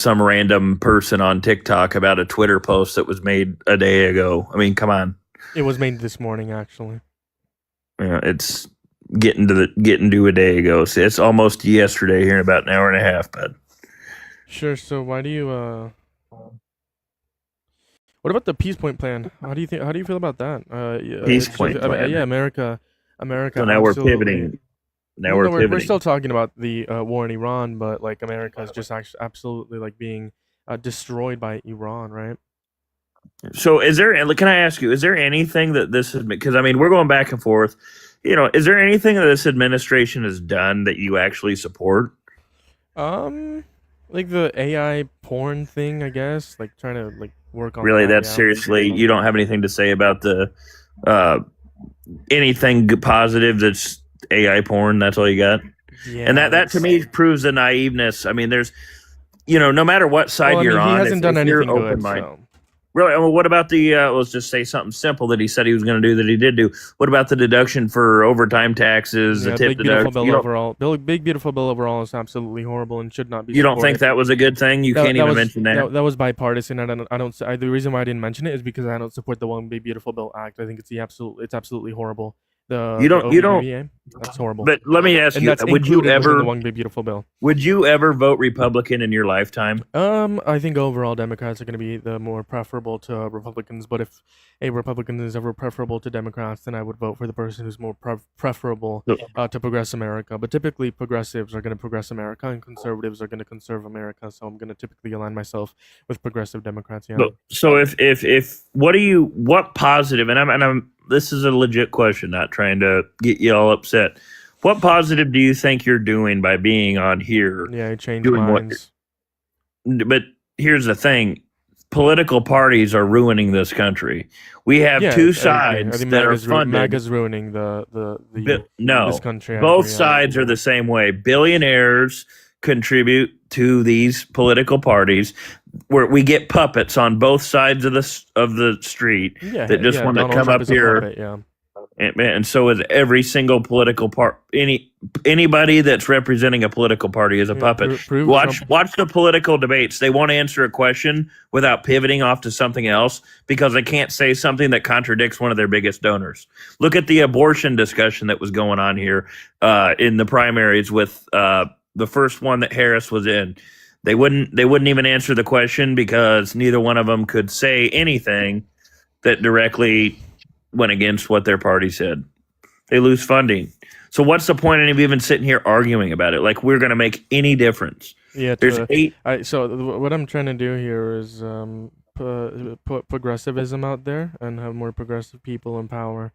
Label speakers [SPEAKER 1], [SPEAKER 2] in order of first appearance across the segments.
[SPEAKER 1] some random person on TikTok about a Twitter post that was made a day ago. I mean, come on.
[SPEAKER 2] It was made this morning, actually.
[SPEAKER 1] Yeah, it's getting to a day ago. So it's almost yesterday here in about an hour and a half. But
[SPEAKER 2] Sure. So why do you what about the Peace Point plan? How do you think? How do you feel about that?
[SPEAKER 1] Peace Point plan.
[SPEAKER 2] Yeah, America.
[SPEAKER 1] So now we're
[SPEAKER 2] Absolutely.
[SPEAKER 1] pivoting. Now
[SPEAKER 2] Well,
[SPEAKER 1] we're
[SPEAKER 2] no, we're
[SPEAKER 1] pivoting.
[SPEAKER 2] still talking about the war in Iran, but like America is just actually absolutely like being destroyed by Iran, right?
[SPEAKER 1] So is there? Can I ask you? Is there anything that this is? Because I mean, we're going back and forth. Is there anything that this administration has done that you actually support?
[SPEAKER 2] Like the AI porn thing, I guess. Like trying to like work on
[SPEAKER 1] Really,
[SPEAKER 2] that.
[SPEAKER 1] that's
[SPEAKER 2] Yeah.
[SPEAKER 1] seriously. You don't have anything to say about the anything positive that's AI porn. That's all you got.
[SPEAKER 2] Yeah.
[SPEAKER 1] And that to me proves the naiveness. I mean, there's, no matter what side
[SPEAKER 2] Well, I mean,
[SPEAKER 1] you're
[SPEAKER 2] he
[SPEAKER 1] on,
[SPEAKER 2] hasn't done
[SPEAKER 1] if you're
[SPEAKER 2] anything good,
[SPEAKER 1] open-minded.
[SPEAKER 2] so.
[SPEAKER 1] Really, well, what about the? Let's just say something simple that he said he was going to do that he did do. What about the deduction for overtime taxes?
[SPEAKER 2] Yeah,
[SPEAKER 1] the tip
[SPEAKER 2] big beautiful
[SPEAKER 1] deduction.
[SPEAKER 2] bill overall. Big beautiful bill overall is absolutely horrible and should not be.
[SPEAKER 1] You don't
[SPEAKER 2] supported.
[SPEAKER 1] think that was a good thing? You can't even mention that.
[SPEAKER 2] That was bipartisan. The reason why I didn't mention it is because I don't support the One Big Beautiful Bill Act. I think it's absolutely horrible.
[SPEAKER 1] You don't.
[SPEAKER 2] That's horrible.
[SPEAKER 1] But let me ask
[SPEAKER 2] and
[SPEAKER 1] you:
[SPEAKER 2] that's
[SPEAKER 1] Would you ever
[SPEAKER 2] the One Big Beautiful Bill?
[SPEAKER 1] Would you ever vote Republican in your lifetime?
[SPEAKER 2] I think overall Democrats are going to be the more preferable to Republicans. But if a Republican is ever preferable to Democrats, then I would vote for the person who's more preferable to Progress America. But typically, progressives are going to progress America, and conservatives are going to conserve America. So I'm going to typically align myself with progressive Democrats. Yeah.
[SPEAKER 1] So if what positive? And I'm this is a legit question, not trying to get you all upset. What positive do you think you're doing by being on here?
[SPEAKER 2] Yeah, change minds.
[SPEAKER 1] But here's the thing: political parties are ruining this country. We have two sides that are funded.
[SPEAKER 2] MAGA's ruining this country.
[SPEAKER 1] Both sides are the same way. Billionaires contribute to these political parties, where we get puppets on both sides of the street that just want to come up here. And so is every single political part. Anybody that's representing a political party is a puppet. Watch the political debates. They won't answer a question without pivoting off to something else because they can't say something that contradicts one of their biggest donors. Look at the abortion discussion that was going on here in the primaries with the first one that Harris was in. They wouldn't even answer the question because neither one of them could say anything that directly went against what their party said. They lose funding. So what's the point of even sitting here arguing about it? Like we're going to make any difference?
[SPEAKER 2] Yeah. So what I'm trying to do here is put progressivism out there and have more progressive people in power,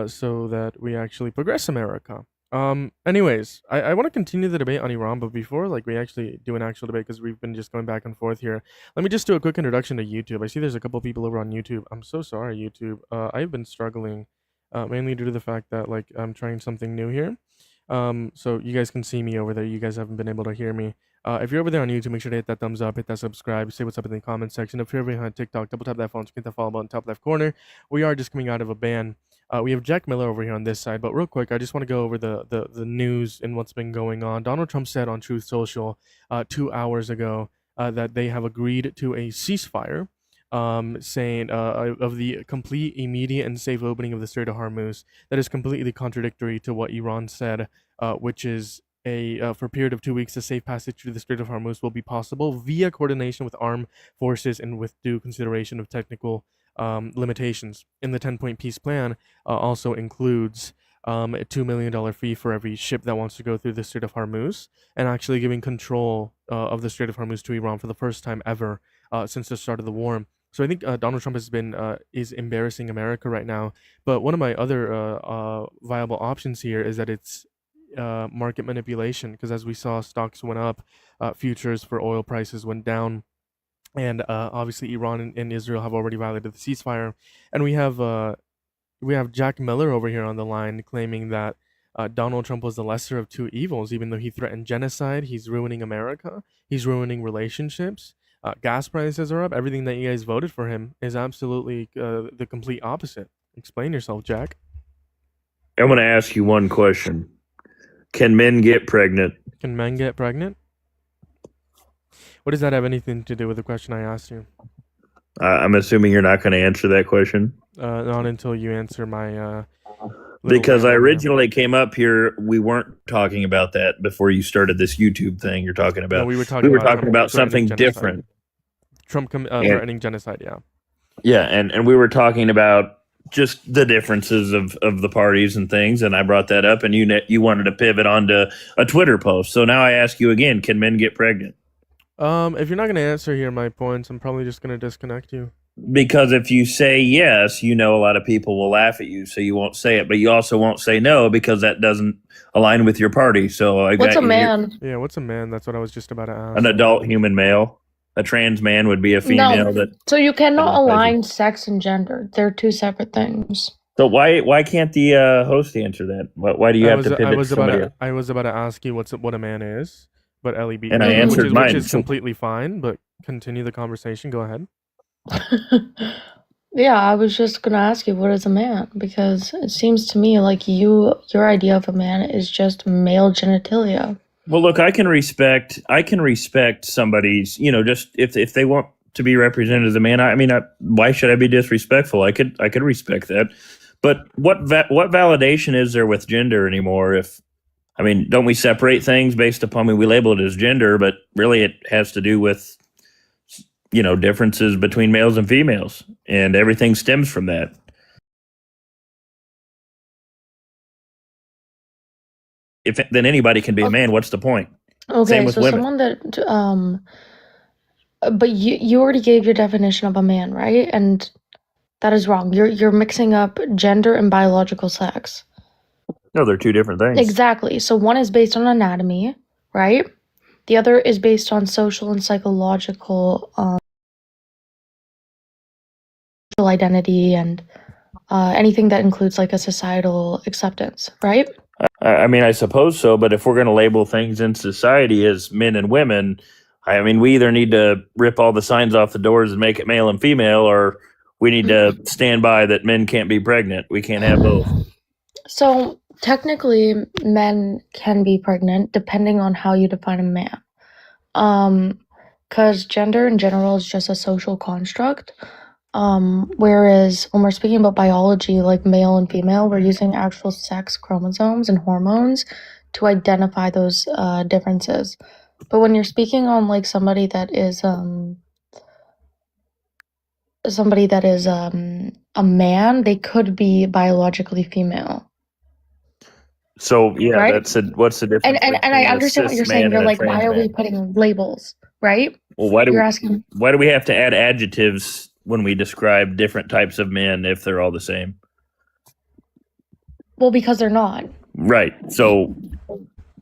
[SPEAKER 2] so that we actually progress America. Anyways, I want to continue the debate on Iran, but before we actually do an actual debate, because we've been just going back and forth here, let me just do a quick introduction to YouTube. I see there's a couple people over on YouTube. I'm so sorry, YouTube. I've been struggling, mainly due to the fact that I'm trying something new here. So you guys can see me over there. You guys haven't been able to hear me. If you're over there on YouTube, make sure to hit that thumbs up, hit that subscribe, say what's up in the comment section. If you're over here on TikTok, double tap that phone, hit that follow button, top left corner. We are just coming out of a ban. We have Jack Miller over here on this side, but real quick, I just want to go over the news and what's been going on. Donald Trump said on Truth Social 2 hours ago that they have agreed to a ceasefire, saying of the complete, immediate, and safe opening of the Strait of Hormuz. That is completely contradictory to what Iran said, which is for a period of 2 weeks, the safe passage through the Strait of Hormuz will be possible via coordination with armed forces and with due consideration of technical limitations. In the 10-point peace plan also includes a $2 million fee for every ship that wants to go through the Strait of Hormuz, and actually giving control of the Strait of Hormuz to Iran for the first time ever since the start of the war. So I think Donald Trump is embarrassing America right now. But one of my other viable options here is that it's market manipulation, because as we saw, stocks went up, futures for oil prices went down. And obviously, Iran and Israel have already violated the ceasefire, and we have Jack Miller over here on the line claiming that Donald Trump was the lesser of two evils, even though he threatened genocide. He's ruining America. He's ruining relationships. Gas prices are up. Everything that you guys voted for him is absolutely the complete opposite. Explain yourself, Jack.
[SPEAKER 1] I'm going to ask you one question: Can men get pregnant?
[SPEAKER 2] Can men get pregnant? What does that have anything to do with the question I asked you?
[SPEAKER 1] I'm assuming you're not going to answer that question.
[SPEAKER 2] Not until you answer my.
[SPEAKER 1] Because I originally came up here, we weren't talking about that before you started this YouTube thing. You're talking about.
[SPEAKER 2] No, we were talking
[SPEAKER 1] about something different.
[SPEAKER 2] Trump threatening genocide. Yeah.
[SPEAKER 1] Yeah, and we were talking about just the differences of the parties and things, and I brought that up, and you wanted to pivot onto a Twitter post. So now I ask you again: can men get pregnant?
[SPEAKER 2] If you're not going to answer here my points, I'm probably just going to disconnect you.
[SPEAKER 1] Because if you say yes, a lot of people will laugh at you, so you won't say it. But you also won't say no because that doesn't align with your party. So
[SPEAKER 3] what's a man?
[SPEAKER 2] Yeah, what's a man? That's what I was just about to ask.
[SPEAKER 1] An adult human male. A trans man would be a female.
[SPEAKER 3] No. So you cannot align sex and gender. They're two separate things.
[SPEAKER 1] So why can't the host answer that? Why do you have to pivot?
[SPEAKER 2] I was about to ask you what a man is, but Ellie beat
[SPEAKER 1] and
[SPEAKER 2] me,
[SPEAKER 1] I answered mine,
[SPEAKER 2] which is completely fine. But continue the conversation. Go ahead.
[SPEAKER 3] Yeah, I was just gonna ask you what is a man, because it seems to me like your idea of a man is just male genitalia.
[SPEAKER 1] Well, look, I can respect somebody's, just if they want to be represented as a man. Why should I be disrespectful? I could respect that. But what validation is there with gender anymore? Don't we separate things based upon we label it as gender, but really it has to do with differences between males and females, and everything stems from that. Then anybody can be a man. What's the point?
[SPEAKER 3] Okay,
[SPEAKER 1] Same with
[SPEAKER 3] so
[SPEAKER 1] women.
[SPEAKER 3] someone that but you already gave your definition of a man, right? And that is wrong. You're mixing up gender and biological sex.
[SPEAKER 1] No, they're two different things.
[SPEAKER 3] Exactly. So one is based on anatomy, right? The other is based on social and psychological identity and anything that includes like a societal acceptance, right?
[SPEAKER 1] I suppose so, but if we're going to label things in society as men and women, we either need to rip all the signs off the doors and make it male and female, or we need to stand by that men can't be pregnant. We can't have both.
[SPEAKER 3] So technically, men can be pregnant depending on how you define a man. Because gender in general is just a social construct. Whereas when we're speaking about biology, like male and female, we're using actual sex chromosomes and hormones to identify those differences. But when you're speaking on like somebody that is a man, they could be biologically female.
[SPEAKER 1] So yeah,
[SPEAKER 3] right?
[SPEAKER 1] What's the difference?
[SPEAKER 3] And I understand what you're saying. You're like, why are we putting labels, right?
[SPEAKER 1] Well, why do we have to add adjectives when we describe different types of men if they're all the same?
[SPEAKER 3] Well, because they're not.
[SPEAKER 1] Right. So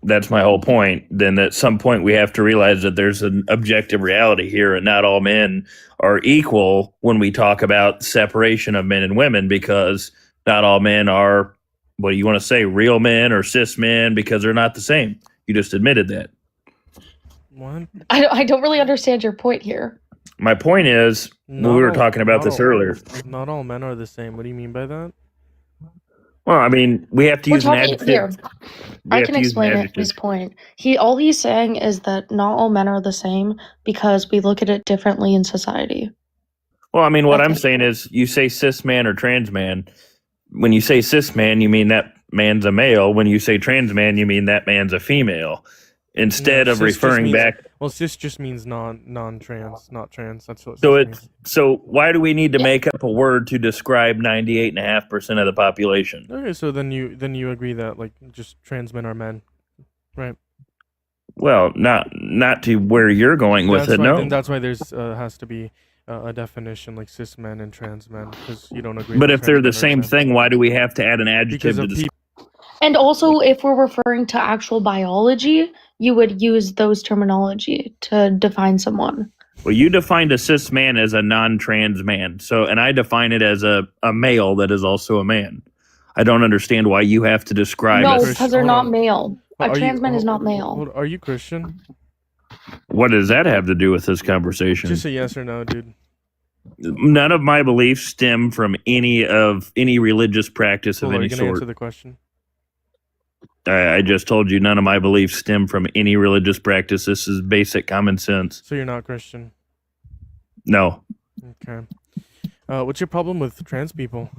[SPEAKER 1] that's my whole point. Then at some point we have to realize that there's an objective reality here, and not all men are equal when we talk about separation of men and women, because not all men are, what do you want to say, real men or cis men, because they're not the same. You just admitted that.
[SPEAKER 2] What?
[SPEAKER 3] I don't really understand your point here.
[SPEAKER 1] My point is, we were talking about this earlier.
[SPEAKER 2] Not all men are the same. What do you mean by that?
[SPEAKER 1] Well, we have to use an adjective.
[SPEAKER 3] Here, I can explain his point. All he's saying is that not all men are the same because we look at it differently in society.
[SPEAKER 1] Well, what I'm saying is, you say cis man or trans man. When you say cis man, you mean that man's a male. When you say trans man, you mean that man's a female. Instead of referring back.
[SPEAKER 2] Well, cis just means non-trans, not trans. That's what.
[SPEAKER 1] So why do we need to make up a word to describe 98.5% of the population?
[SPEAKER 2] Okay, so then you agree that like just trans men are men, right?
[SPEAKER 1] Well, not to where you're going with it. No,
[SPEAKER 2] that's why there's has to be a definition like cis men and trans men, because you don't agree.
[SPEAKER 1] But if they're the same thing, why do we have to add an adjective to describe?
[SPEAKER 3] And also, if we're referring to actual biology, you would use those terminology to define someone.
[SPEAKER 1] Well, you defined a cis man as a non-trans man. And I define it as a male that is also a man. I don't understand why you have to describe.
[SPEAKER 3] No, because they're not male. A trans man is not male.
[SPEAKER 2] Are you Christian?
[SPEAKER 1] What does that have to do with this conversation?
[SPEAKER 2] Just a yes or no, dude.
[SPEAKER 1] None of my beliefs stem from any religious practice of any sort.
[SPEAKER 2] Are you gonna answer the question?
[SPEAKER 1] I just told you none of my beliefs stem from any religious practice. This is basic common sense.
[SPEAKER 2] So you're not Christian?
[SPEAKER 1] No.
[SPEAKER 2] Okay. What's your problem with trans people?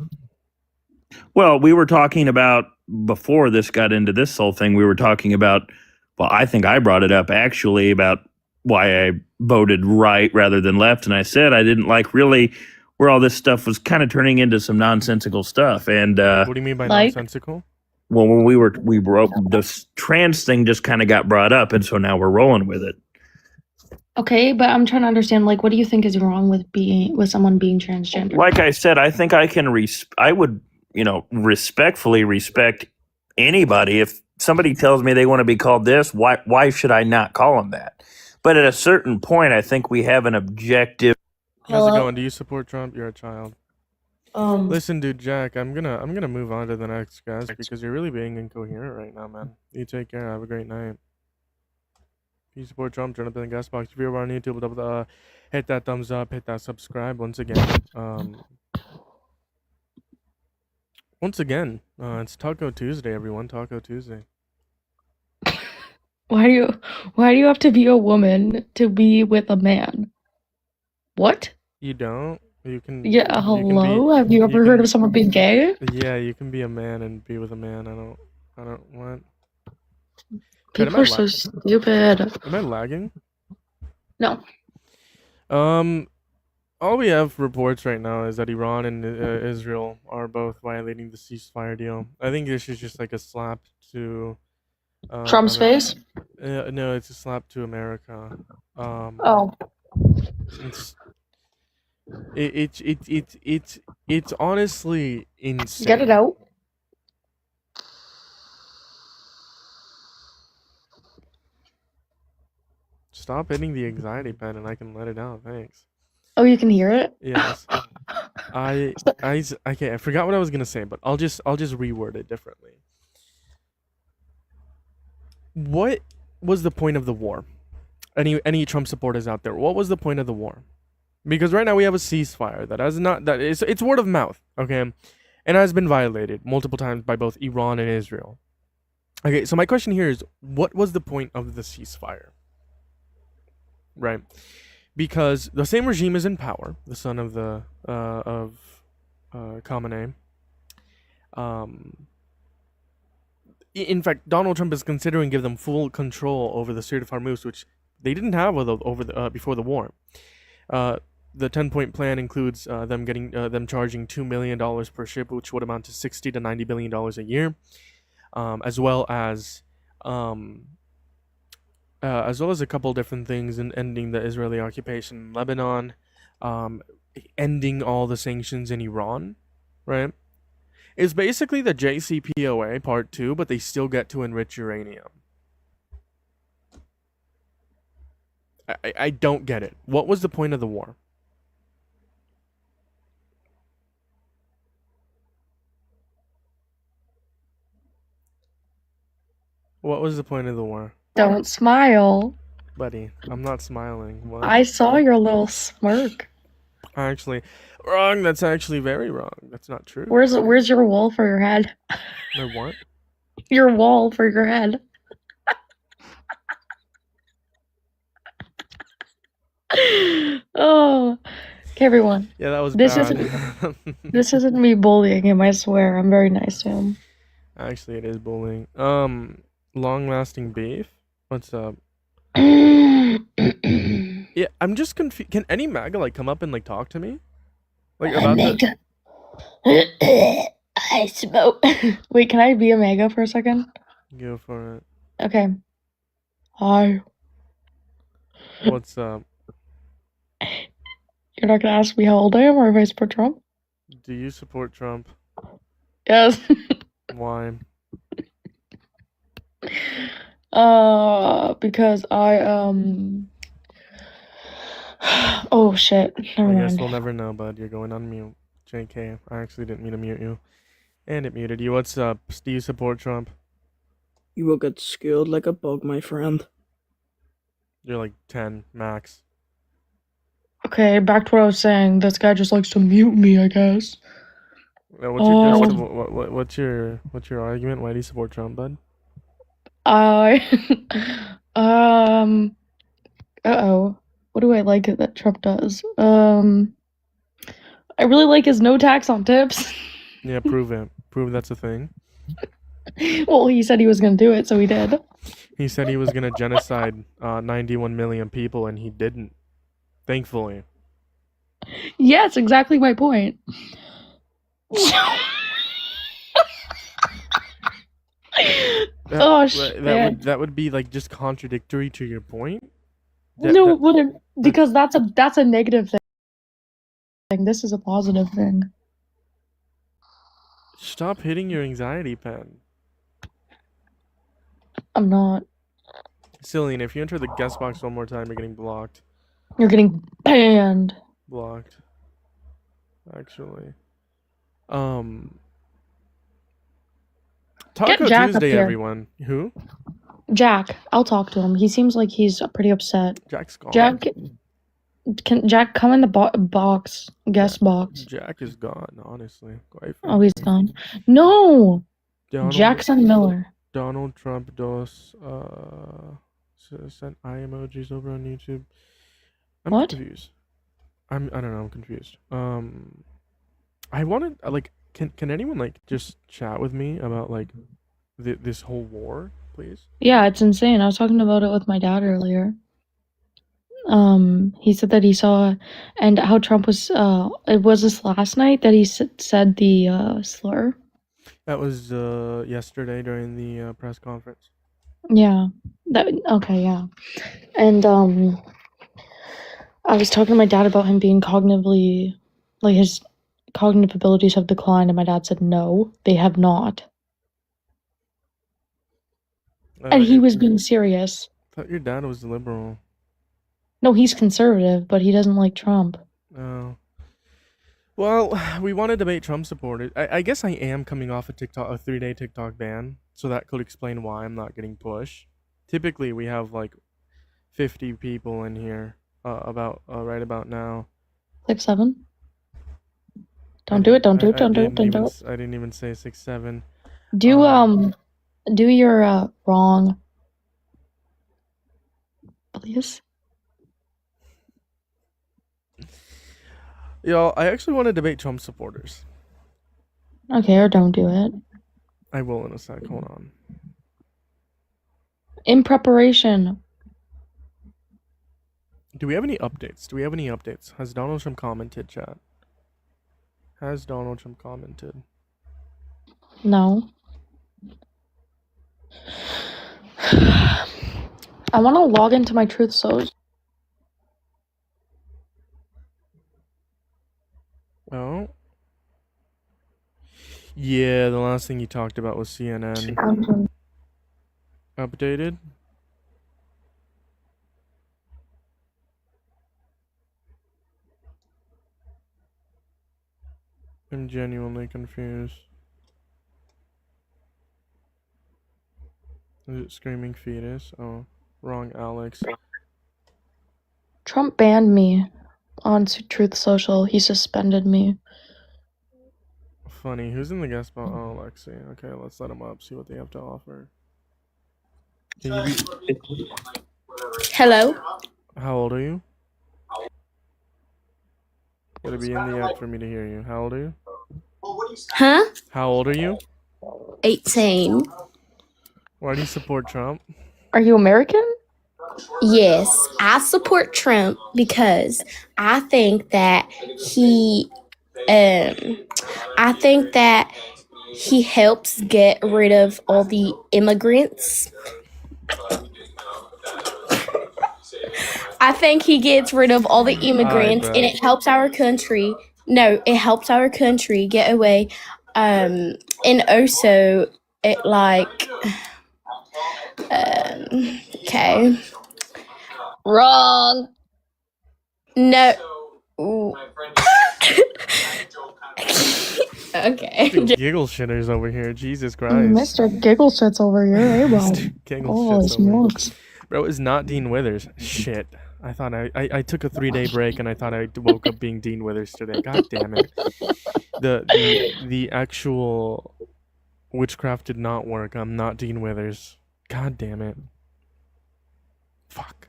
[SPEAKER 1] Well, we were talking about, before this got into this whole thing, we were talking about, well, I think I brought it up actually about why I voted right rather than left. And I said I didn't like really where all this stuff was kind of turning into some nonsensical stuff. And
[SPEAKER 2] what do you mean by nonsensical?
[SPEAKER 1] Well, when we wrote this trans thing just kind of got brought up, and so now we're rolling with it.
[SPEAKER 3] Okay, but I'm trying to understand, like, what do you think is wrong with someone being transgender?
[SPEAKER 1] Like I said, I think I would, respectfully respect anybody. If somebody tells me they want to be called this, why should I not call them that? But at a certain point, I think we have an objective.
[SPEAKER 2] How's it going? Do you support Trump? You're a child. Listen, dude, Jack, I'm gonna move on to the next guest because you're really being incoherent right now, man. You take care. Have a great night. If you support Trump, turn up in the guest box. If you're on YouTube, hit that thumbs up, hit that subscribe. Once again, it's Taco Tuesday, everyone. Taco Tuesday.
[SPEAKER 3] Why do you have to be a woman to be with a man? What?
[SPEAKER 2] You don't? You can.
[SPEAKER 3] Yeah, hello? Have you ever heard of someone being gay?
[SPEAKER 2] Yeah, you can be a man and be with a man. I don't want.
[SPEAKER 3] People are so stupid.
[SPEAKER 2] Am I lagging?
[SPEAKER 3] No.
[SPEAKER 2] All we have reports right now is that Iran and Israel are both violating the ceasefire deal. I think this is just like a slap to
[SPEAKER 3] Trump's face?
[SPEAKER 2] No, it's a slap to America. It's honestly insane.
[SPEAKER 3] Get it out.
[SPEAKER 2] Stop hitting the anxiety pen and I can let it out. Thanks.
[SPEAKER 3] Oh, you can hear it?
[SPEAKER 2] Yes. Okay, I forgot what I was gonna say, but I'll just reword it differently. What was the point of the war? Any Trump supporters out there? What was the point of the war? Because right now we have a ceasefire it's word of mouth, okay, and has been violated multiple times by both Iran and Israel. Okay, so my question here is, what was the point of the ceasefire? Right, because the same regime is in power, the son of the Khamenei. In fact, Donald Trump is considering giving them full control over the Strait of Hormuz, which they didn't have before the war. The 10-point plan includes them charging $2 million per ship, which would amount to $60 to $90 billion a year, as well as a couple different things, in ending the Israeli occupation in Lebanon, ending all the sanctions in Iran, right? It's basically the JCPOA Part 2, but they still get to enrich uranium. I don't get it. What was the point of the war? What was the point of the war?
[SPEAKER 3] Don't smile.
[SPEAKER 2] Buddy, I'm not smiling. What?
[SPEAKER 3] I saw your little smirk.
[SPEAKER 2] Actually, wrong. That's actually very wrong. That's not true.
[SPEAKER 3] Where's your wall for your head?
[SPEAKER 2] My what?
[SPEAKER 3] Your wall for your head. Oh, okay, everyone.
[SPEAKER 2] Yeah, that was
[SPEAKER 3] this
[SPEAKER 2] bad.
[SPEAKER 3] This isn't me bullying him. I swear, I'm very nice to him.
[SPEAKER 2] Actually, it is bullying. Long-lasting beef. What's up? Yeah, I'm just confused. Can any MAGA come up and talk to me? About
[SPEAKER 3] MAGA. I smoke. Wait, can I be a MAGA for a second?
[SPEAKER 2] Go for it.
[SPEAKER 3] Okay. Hi.
[SPEAKER 2] What's up?
[SPEAKER 3] You're not gonna ask me how old I am or if I support Trump?
[SPEAKER 2] Do you support Trump?
[SPEAKER 3] Yes.
[SPEAKER 2] Why?
[SPEAKER 3] Because I oh shit. Never mind.
[SPEAKER 2] I guess we'll never know, bud. You're going on mute. JK, I actually didn't mean to mute you. And it muted you. What's up? Do you support Trump?
[SPEAKER 4] You will get skilled like a bug, my friend.
[SPEAKER 2] You're like 10 max.
[SPEAKER 3] Okay, back to what I was saying. This guy just likes to mute me, I guess.
[SPEAKER 2] What's your argument? Why do you support Trump, bud?
[SPEAKER 3] I uh-oh. What do I like that Trump does? I really like his no tax on tips.
[SPEAKER 2] Yeah, prove it. Prove that's a thing.
[SPEAKER 3] Well, he said he was gonna do it, so he did.
[SPEAKER 2] He said he was gonna genocide 91 million people, and he didn't. Thankfully.
[SPEAKER 3] Yeah, it's exactly my point. Oh shit!
[SPEAKER 2] That would be like just contradictory to your point.
[SPEAKER 3] No, it wouldn't, because that's a negative thing. This is a positive thing.
[SPEAKER 2] Stop hitting your anxiety pen.
[SPEAKER 3] I'm not.
[SPEAKER 2] Cillian, if you enter the guest box one more time, you're getting blocked.
[SPEAKER 3] You're getting banned.
[SPEAKER 2] Blocked. Actually. Taco
[SPEAKER 3] Jack
[SPEAKER 2] Tuesday,
[SPEAKER 3] up here.
[SPEAKER 2] everyone. Who?
[SPEAKER 3] Jack, I'll talk to him. He seems like he's pretty upset.
[SPEAKER 2] Jack's gone.
[SPEAKER 3] Jack, can Jack come in the box, guest box?
[SPEAKER 2] Jack is gone, honestly. Quite
[SPEAKER 3] Oh, he's gone. No,
[SPEAKER 2] Donald,
[SPEAKER 3] Jackson Miller.
[SPEAKER 2] Donald Trump does sent eye emojis over on YouTube. I'm
[SPEAKER 3] What?
[SPEAKER 2] confused. I don't know. I'm confused. I wanted like, can anyone like just chat with me about like this whole war, please?
[SPEAKER 3] Yeah, it's insane. I was talking about it with my dad earlier. He said that he saw, and how Trump was. It was this last night that he said the slur.
[SPEAKER 2] That was yesterday during the press conference.
[SPEAKER 3] Yeah. Okay. Yeah. And I was talking to my dad about him being cognitively, like his cognitive abilities have declined, and my dad said no, they have not. And he was being serious.
[SPEAKER 2] I thought your dad was liberal.
[SPEAKER 3] No, he's conservative, but he doesn't like Trump.
[SPEAKER 2] Oh. Well, we want to debate Trump supporters. I guess I am coming off a 3-day TikTok ban, so that could explain why I'm not getting pushed. Typically, we have like 50 people in here right about now.
[SPEAKER 3] 6, 7. Don't do it. Don't do it. Don't do it. Don't do it.
[SPEAKER 2] I didn't even say 6, 7.
[SPEAKER 3] Do your wrong, please.
[SPEAKER 2] Yo, I actually want to debate Trump supporters.
[SPEAKER 3] Okay, or don't do it.
[SPEAKER 2] I will in a sec. Hold on.
[SPEAKER 3] In preparation.
[SPEAKER 2] Do we have any updates? Has Donald Trump commented, chat? Has Donald Trump commented?
[SPEAKER 3] No. I want to log into my Truth Social.
[SPEAKER 2] Oh. Yeah, the last thing you talked about was CNN. Updated? I'm genuinely confused. Is it Screaming Fetus? Oh, wrong Alex.
[SPEAKER 3] Trump banned me on Truth Social. He suspended me.
[SPEAKER 2] Funny. Who's in the guest spot? Oh, Lexi. Okay, let's let them up, see what they have to offer.
[SPEAKER 5] Hello?
[SPEAKER 2] How old are you? Gotta be in the app for me to hear you. How old are you?
[SPEAKER 5] Huh?
[SPEAKER 2] How old are you?
[SPEAKER 5] 18.
[SPEAKER 2] Why do you support Trump?
[SPEAKER 3] Are you American?
[SPEAKER 5] Yes, I support Trump because I think that he helps get rid of all the immigrants. I think he gets rid of all the immigrants and it helps our country. No, it helps our country get away. And also it like okay.
[SPEAKER 3] Wrong.
[SPEAKER 5] No. Okay.
[SPEAKER 2] Giggle shitters over here. Jesus Christ.
[SPEAKER 3] Mr. Giggle Shits over here. Eh, bro?
[SPEAKER 2] Giggle shits over
[SPEAKER 3] smokes.
[SPEAKER 2] here. Bro, it's not Dean Withers. Shit. I thought I took a 3-day break and I thought I woke up being Dean Withers today. God damn it. The actual witchcraft did not work. I'm not Dean Withers. God damn it. Fuck.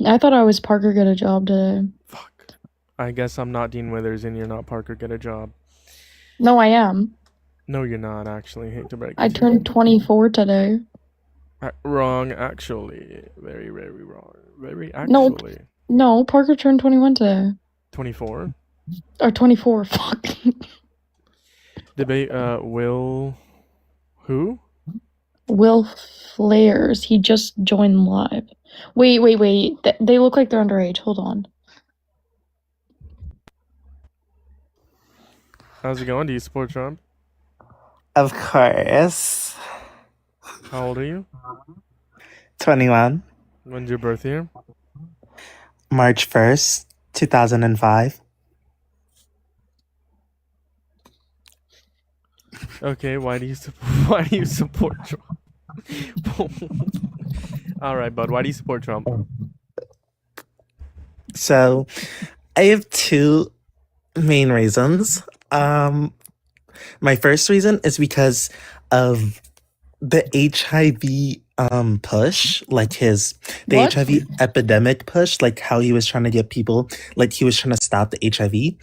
[SPEAKER 3] I thought I was Parker get a job today.
[SPEAKER 2] Fuck. I guess I'm not Dean Withers and you're not Parker get a job.
[SPEAKER 3] No, I am.
[SPEAKER 2] No, you're not, actually. Hate to break
[SPEAKER 3] I
[SPEAKER 2] it to
[SPEAKER 3] turned 24 today.
[SPEAKER 2] you. Wrong, actually. Very, very wrong. Very
[SPEAKER 3] No.
[SPEAKER 2] actually.
[SPEAKER 3] No, Parker turned 21 today.
[SPEAKER 2] 24?
[SPEAKER 3] Or 24, fuck.
[SPEAKER 2] Debate, Will... Who?
[SPEAKER 3] Will Flares. He just joined live. Wait. They look like they're underage. Hold on.
[SPEAKER 2] How's it going? Do you support Trump?
[SPEAKER 6] Of course.
[SPEAKER 2] How old are you?
[SPEAKER 6] 21.
[SPEAKER 2] When's your birth year?
[SPEAKER 6] March 1st, 2005.
[SPEAKER 2] Okay, why do you support Trump? All right, bud. Why do you support Trump?
[SPEAKER 6] So, I have two main reasons. My first reason is because of the HIV push, like the
[SPEAKER 3] What?
[SPEAKER 6] HIV epidemic push, like how he was trying to get people, like he was trying to stop the HIV.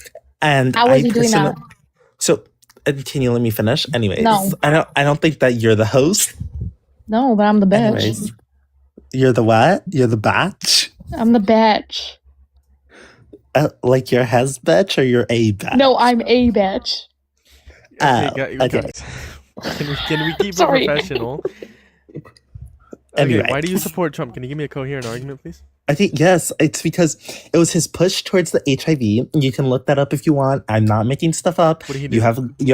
[SPEAKER 6] And
[SPEAKER 3] How was he doing that?
[SPEAKER 6] So, can you let me finish? Anyways,
[SPEAKER 3] No.
[SPEAKER 6] I don't think that you're the host.
[SPEAKER 3] No, but I'm the bitch.
[SPEAKER 6] Anyways, you're the what? You're the batch?
[SPEAKER 3] I'm the bitch.
[SPEAKER 6] Like your has batch or your a batch?
[SPEAKER 3] No, I'm a bitch.
[SPEAKER 6] Okay.
[SPEAKER 2] Can we keep it
[SPEAKER 3] Sorry.
[SPEAKER 2] professional?
[SPEAKER 6] Anyway.
[SPEAKER 2] Okay, why do you support Trump? Can you give me a coherent argument, please?
[SPEAKER 6] I think, yes, it's because it was his push towards the HIV. You can look that up if you want. I'm not making stuff up.
[SPEAKER 2] What do you do?
[SPEAKER 6] You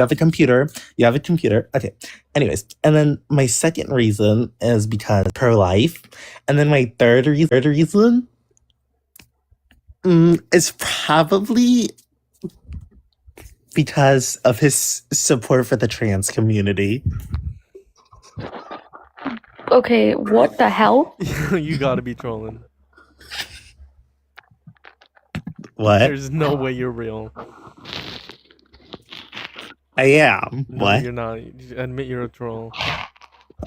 [SPEAKER 6] have a computer. You have a computer. Okay. Anyways, and then my second reason is because pro-life. And then my third reason is probably because of his support for the trans community.
[SPEAKER 3] Okay, what the hell?
[SPEAKER 2] You gotta be trolling.
[SPEAKER 6] What?
[SPEAKER 2] There's no way you're real.
[SPEAKER 6] I am.
[SPEAKER 2] No,
[SPEAKER 6] What?
[SPEAKER 2] you're not. Admit you're a troll.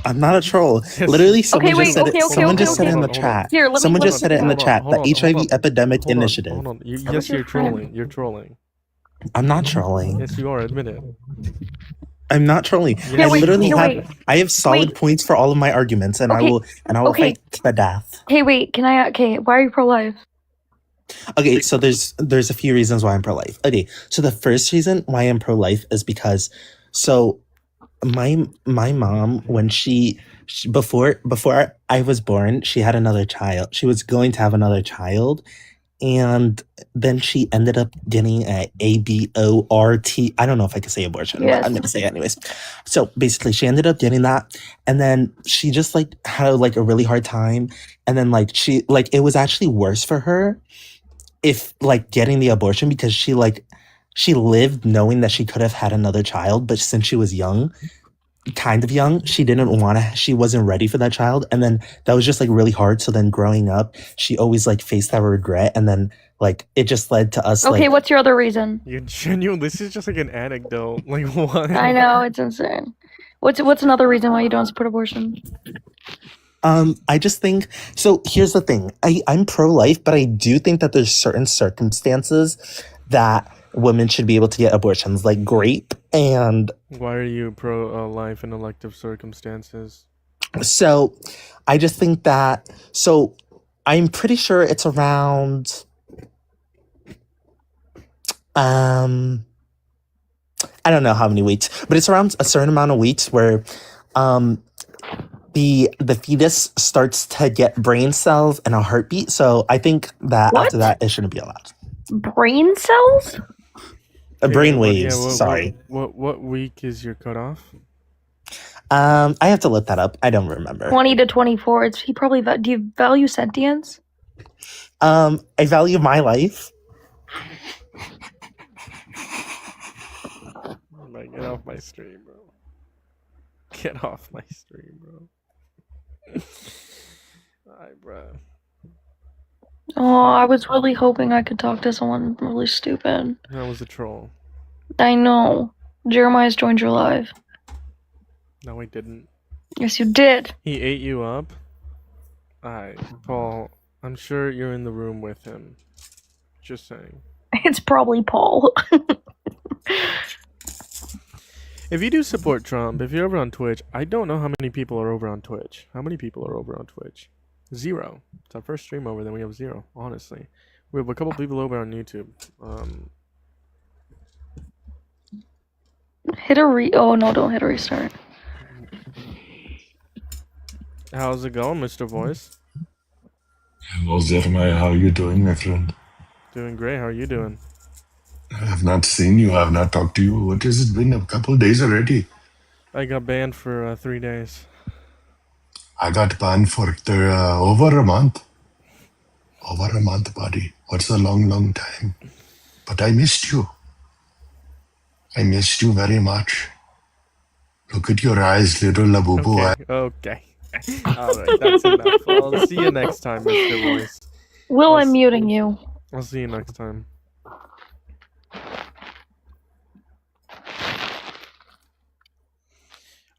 [SPEAKER 6] I'm not a troll.
[SPEAKER 2] Yes.
[SPEAKER 6] Literally, someone
[SPEAKER 3] wait,
[SPEAKER 6] just said
[SPEAKER 3] okay,
[SPEAKER 6] it.
[SPEAKER 3] okay,
[SPEAKER 6] Someone
[SPEAKER 3] okay,
[SPEAKER 6] just said it in the
[SPEAKER 2] okay.
[SPEAKER 6] chat.
[SPEAKER 3] Here, let me-
[SPEAKER 6] Someone
[SPEAKER 3] let
[SPEAKER 6] just
[SPEAKER 3] me-
[SPEAKER 6] said it in the
[SPEAKER 2] Hold on,
[SPEAKER 6] chat.
[SPEAKER 2] hold on,
[SPEAKER 6] The HIV
[SPEAKER 2] hold on.
[SPEAKER 6] epidemic
[SPEAKER 2] Hold on,
[SPEAKER 6] initiative.
[SPEAKER 2] Hold on.
[SPEAKER 3] What's
[SPEAKER 2] Yes,
[SPEAKER 3] your
[SPEAKER 2] you're
[SPEAKER 3] friend?
[SPEAKER 2] trolling. You're trolling.
[SPEAKER 6] I'm not trolling.
[SPEAKER 2] Yes, you are. Admit it.
[SPEAKER 6] I'm not trolling.
[SPEAKER 2] Here,
[SPEAKER 6] I
[SPEAKER 2] wait,
[SPEAKER 6] literally
[SPEAKER 2] here,
[SPEAKER 6] have.
[SPEAKER 3] wait.
[SPEAKER 6] I have solid
[SPEAKER 3] Wait.
[SPEAKER 6] points for all of my arguments, and I
[SPEAKER 3] Okay,
[SPEAKER 6] will
[SPEAKER 3] okay.
[SPEAKER 6] fight to the death.
[SPEAKER 3] Hey, wait, why are you pro-life?
[SPEAKER 6] Okay, so there's a few reasons why I'm pro-life. Okay, so the first reason why I'm pro-life is because, so my mom, when she before I was born, she had another child. She was going to have another child, and then she ended up getting a ABORT. I don't know if I can say abortion,
[SPEAKER 3] Yes.
[SPEAKER 6] but I'm gonna say it anyways. So basically, she ended up getting that, and then she just like had like a really hard time, and then like she like it was actually worse for her if like getting the abortion because she lived knowing that she could have had another child, but since she was young, kind of young, she wasn't ready for that child, and then that was just like really hard. So then growing up, she always like faced that regret, and then like it just led to us
[SPEAKER 3] Okay,
[SPEAKER 6] like
[SPEAKER 3] what's your other reason?
[SPEAKER 2] You're genuine. This is just like an anecdote. Like what?
[SPEAKER 3] I know, it's insane. What's another reason why you don't support abortion?
[SPEAKER 6] I just think so. Here's the thing: I'm pro-life, but I do think that there's certain circumstances that women should be able to get abortions, like rape. And
[SPEAKER 2] Why are you pro life in elective circumstances?
[SPEAKER 6] so I just think that. So I'm pretty sure it's around. I don't know how many weeks, but it's around a certain amount of weeks where the fetus starts to get brain cells and a heartbeat. So I think that
[SPEAKER 3] What?
[SPEAKER 6] after that, it shouldn't be allowed.
[SPEAKER 3] Brain cells?
[SPEAKER 6] Brain
[SPEAKER 2] Yeah,
[SPEAKER 6] waves.
[SPEAKER 2] what-
[SPEAKER 6] Sorry.
[SPEAKER 2] What week is your cutoff?
[SPEAKER 6] I have to look that up. I don't remember.
[SPEAKER 3] 20 to 24. He probably do you value sentience?
[SPEAKER 6] I value my life.
[SPEAKER 2] Like, get off my stream, bro. Get off my stream, bro. Alright, bro.
[SPEAKER 3] Oh, I was really hoping I could talk to someone really stupid.
[SPEAKER 2] That was a troll.
[SPEAKER 3] I know. Jeremiah's joined your live.
[SPEAKER 2] No, I didn't.
[SPEAKER 3] Yes, you did.
[SPEAKER 2] He ate you up? Alright, Paul, I'm sure you're in the room with him. Just saying.
[SPEAKER 3] It's probably Paul.
[SPEAKER 2] If you do support Trump, if you're over on Twitch, I don't know how many people are over on Twitch. How many people are over on Twitch? 0. It's our first stream over, then we have 0, honestly. We have a couple people over on YouTube.
[SPEAKER 3] Oh no, don't hit a restart.
[SPEAKER 2] How's it going, Mr. Voice?
[SPEAKER 7] Hello, Jeremiah. How are you doing, my friend?
[SPEAKER 2] Doing great. How are you doing?
[SPEAKER 7] I have not seen you. I have not talked to you. What has it been? A couple of days already.
[SPEAKER 2] I got banned for 3 days.
[SPEAKER 7] I got banned for over a month. Over a month, buddy. What's a long, long time? But I missed you. I missed you very much. Look at your eyes, little Labubu.
[SPEAKER 2] Okay. Alright, that's enough. I'll see you next time, Mr. Voice.
[SPEAKER 3] Will, I'm muting you.
[SPEAKER 2] I'll see you next time.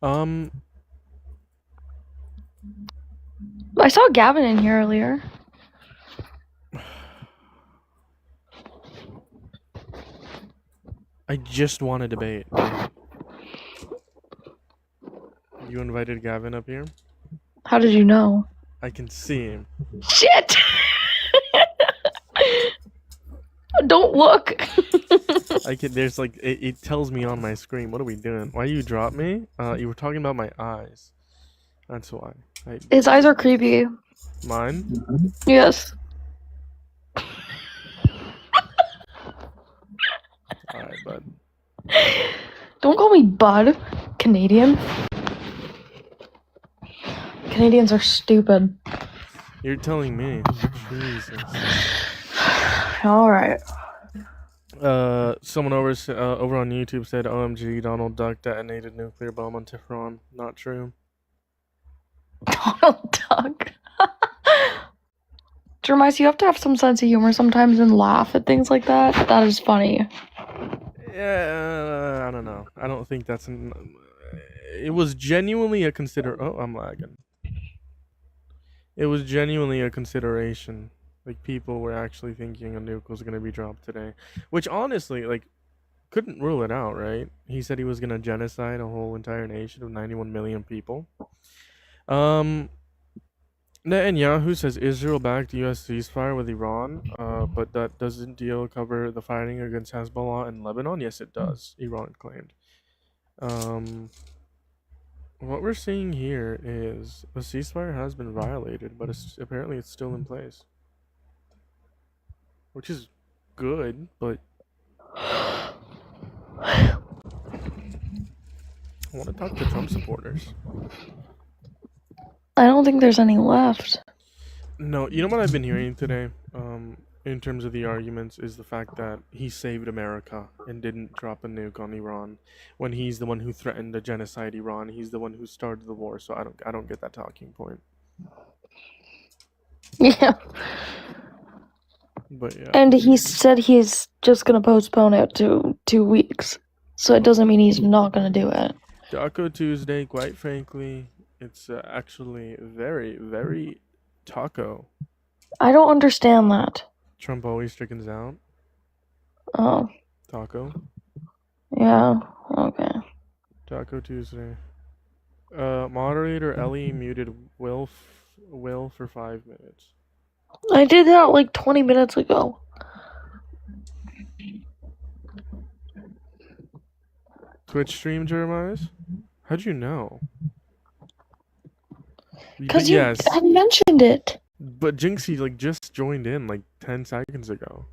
[SPEAKER 3] I saw Gavin in here earlier.
[SPEAKER 2] I just want to debate. You invited Gavin up here?
[SPEAKER 3] How did you know?
[SPEAKER 2] I can see him.
[SPEAKER 3] Shit! Don't look.
[SPEAKER 2] I can. There's like it tells me on my screen. What are we doing? Why you drop me? You were talking about my eyes. That's why.
[SPEAKER 3] His eyes are creepy.
[SPEAKER 2] Mine?
[SPEAKER 3] Yes.
[SPEAKER 2] Alright, bud.
[SPEAKER 3] Don't call me bud. Canadian. Canadians are stupid.
[SPEAKER 2] You're telling me. Jesus.
[SPEAKER 3] Alright.
[SPEAKER 2] Someone over on YouTube said, OMG, Donald Duck detonated nuclear bomb on Tehran. Not true.
[SPEAKER 3] Donald Duck. Jeremiah, you have to have some sense of humor sometimes and laugh at things like that. That is funny.
[SPEAKER 2] Yeah, I don't know. I don't think that's... It was genuinely a Oh, I'm lagging. It was genuinely a consideration. Like, people were actually thinking a nuke was going to be dropped today. Which, honestly, like, couldn't rule it out, right? He said he was going to genocide a whole entire nation of 91 million people. Netanyahu says Israel backed U.S. ceasefire with Iran, but that doesn't deal cover the fighting against Hezbollah in Lebanon? Yes, it does, Iran claimed. What we're seeing here is a ceasefire has been violated, but apparently it's still in place. Which is good, but... I want to talk to Trump supporters.
[SPEAKER 3] I don't think there's any left.
[SPEAKER 2] No, you know what I've been hearing today, in terms of the arguments, is the fact that he saved America and didn't drop a nuke on Iran when he's the one who threatened to genocide Iran. He's the one who started the war, so I don't get that talking point.
[SPEAKER 3] Yeah.
[SPEAKER 2] But yeah.
[SPEAKER 3] And he said he's just gonna postpone it to 2 weeks. So it doesn't mean he's not gonna do it.
[SPEAKER 2] Taco Tuesday, quite frankly, it's actually very, very taco.
[SPEAKER 3] I don't understand that.
[SPEAKER 2] Trump always chickens out.
[SPEAKER 3] Oh.
[SPEAKER 2] Taco.
[SPEAKER 3] Yeah, okay.
[SPEAKER 2] Taco Tuesday. Moderator Ellie muted Will for 5 minutes.
[SPEAKER 3] I did that like 20 minutes ago.
[SPEAKER 2] Twitch stream, Jeremiah? How'd you know?
[SPEAKER 3] Because I mentioned it.
[SPEAKER 2] But Jinxie like just joined in like 10 seconds ago.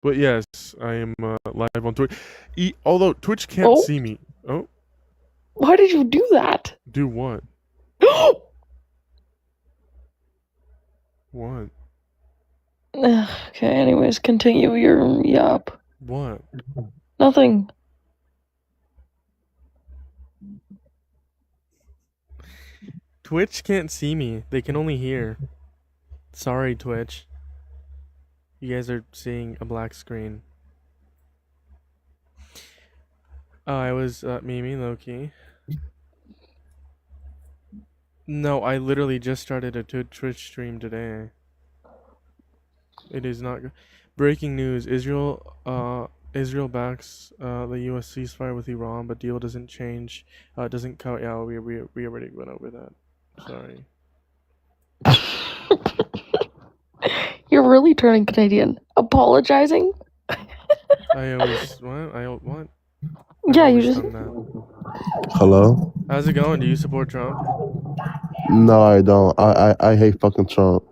[SPEAKER 2] But yes, I am live on Twitch. Although Twitch can't see me. Oh.
[SPEAKER 3] Why did you do that?
[SPEAKER 2] Do what? What?
[SPEAKER 3] Okay, anyways, continue your yap.
[SPEAKER 2] What?
[SPEAKER 3] Nothing.
[SPEAKER 2] Twitch can't see me. They can only hear. Sorry, Twitch. You guys are seeing a black screen. Oh, I was Mimi Loki. No, I literally just started a Twitch stream today. It is not good. Breaking news: Israel backs the U.S. ceasefire with Iran, but deal doesn't change. Doesn't count. Yeah, we already went over that. Sorry.
[SPEAKER 3] You're really turning Canadian. Apologizing?
[SPEAKER 2] I always what? What?
[SPEAKER 3] Yeah, you
[SPEAKER 2] always
[SPEAKER 3] just.
[SPEAKER 2] done that.
[SPEAKER 8] Hello?
[SPEAKER 2] How's it going? Do you support Trump?
[SPEAKER 8] No, I don't. I hate fucking Trump.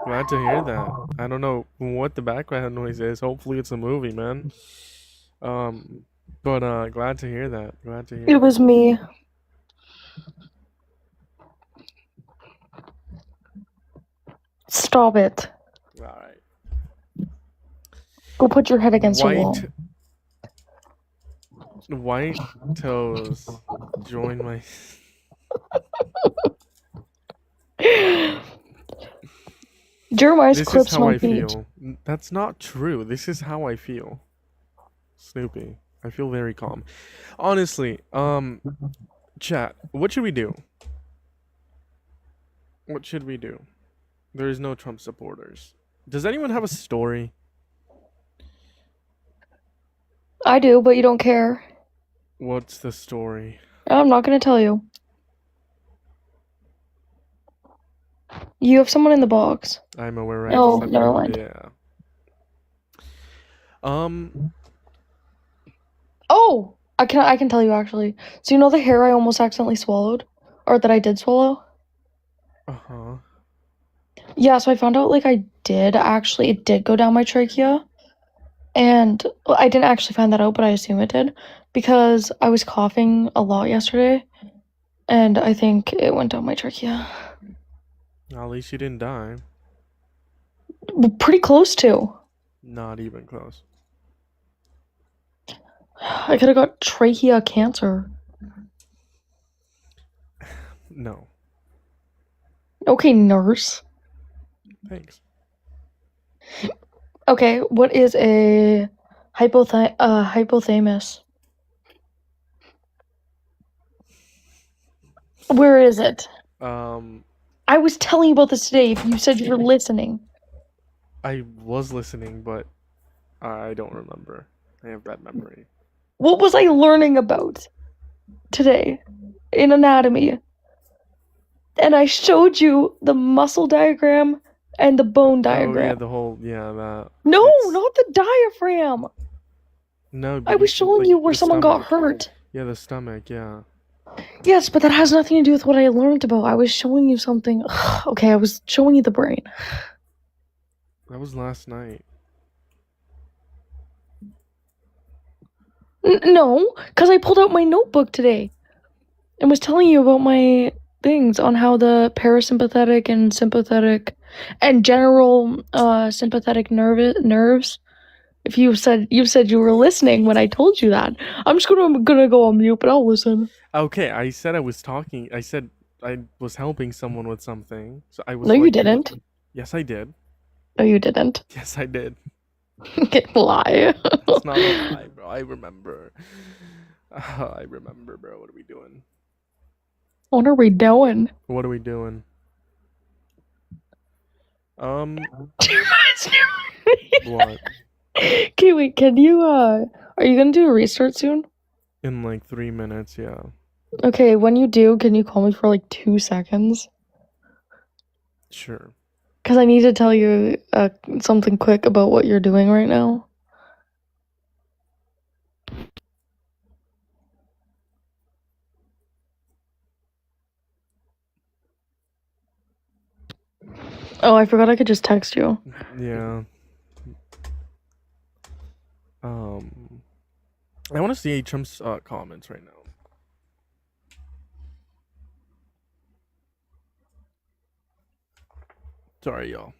[SPEAKER 2] Glad to hear that. I don't know what the background noise is. Hopefully it's a movie, man. But glad to hear that. Glad to hear.
[SPEAKER 3] It was me. Stop it.
[SPEAKER 2] All right.
[SPEAKER 3] Go put your head against the wall.
[SPEAKER 2] White toes. Join my.
[SPEAKER 3] Jeremiah's
[SPEAKER 2] This is
[SPEAKER 3] clips
[SPEAKER 2] how
[SPEAKER 3] my
[SPEAKER 2] I
[SPEAKER 3] feet.
[SPEAKER 2] feel. That's not true. This is how I feel. Snoopy. I feel very calm. Honestly, chat, what should we do? What should we do? There is no Trump supporters. Does anyone have a story?
[SPEAKER 3] I do, but you don't care.
[SPEAKER 2] What's the story?
[SPEAKER 3] I'm not gonna tell you. You have someone in the box.
[SPEAKER 2] I'm aware right
[SPEAKER 3] Oh,
[SPEAKER 2] now.
[SPEAKER 3] never mind.
[SPEAKER 2] Yeah.
[SPEAKER 3] Oh! I can tell you actually. So you know the hair I almost accidentally swallowed? Or that I did swallow?
[SPEAKER 2] Uh-huh.
[SPEAKER 3] Yeah, so I found out like it did go down my trachea. And well, I didn't actually find that out, but I assume it did. Because I was coughing a lot yesterday. And I think it went down my trachea.
[SPEAKER 2] At least you didn't die.
[SPEAKER 3] Pretty close to.
[SPEAKER 2] Not even close.
[SPEAKER 3] I could have got trachea cancer.
[SPEAKER 2] No.
[SPEAKER 3] Okay, nurse.
[SPEAKER 2] Thanks.
[SPEAKER 3] Okay, what is a hypothalamus? Where is it? I was telling you about this today. You said you were listening.
[SPEAKER 2] I was listening, but I don't remember. I have bad memory.
[SPEAKER 3] What was I learning about today in anatomy? And I showed you the muscle diagram and the bone diagram.
[SPEAKER 2] Oh, yeah, the whole, that.
[SPEAKER 3] No,
[SPEAKER 2] it's-
[SPEAKER 3] not the diaphragm.
[SPEAKER 2] No,
[SPEAKER 3] I was showing
[SPEAKER 2] like,
[SPEAKER 3] you where
[SPEAKER 2] the
[SPEAKER 3] someone got
[SPEAKER 2] stomach.
[SPEAKER 3] hurt.
[SPEAKER 2] Yeah, the stomach, yeah.
[SPEAKER 3] Yes, but that has nothing to do with what I learned about. I was showing you something. Okay, I was showing you the brain.
[SPEAKER 2] That was last night.
[SPEAKER 3] No, because I pulled out my notebook today and was telling you about my things on how the parasympathetic and sympathetic and general sympathetic nerves. If you said you were listening when I told you that, I'm just gonna go on mute, but I'll listen.
[SPEAKER 2] Okay, I said I was talking. I said I was helping someone with something. So I was.
[SPEAKER 3] No, you
[SPEAKER 2] like,
[SPEAKER 3] didn't.
[SPEAKER 2] Yes, I did.
[SPEAKER 3] No, you didn't.
[SPEAKER 2] Yes, I did.
[SPEAKER 3] Lie.
[SPEAKER 2] It's not a lie, bro. I remember. I remember, bro. What are we doing?
[SPEAKER 3] What are we doing?
[SPEAKER 2] What are we doing? What?
[SPEAKER 3] Okay, wait. Can you are you gonna do a restart soon?
[SPEAKER 2] In like 3 minutes, yeah.
[SPEAKER 3] Okay, when you do, can you call me for like 2 seconds?
[SPEAKER 2] Sure.
[SPEAKER 3] Because I need to tell you something quick about what you're doing right now. Oh, I forgot I could just text you.
[SPEAKER 2] Yeah. I want to see Trump's comments right now. Sorry, y'all.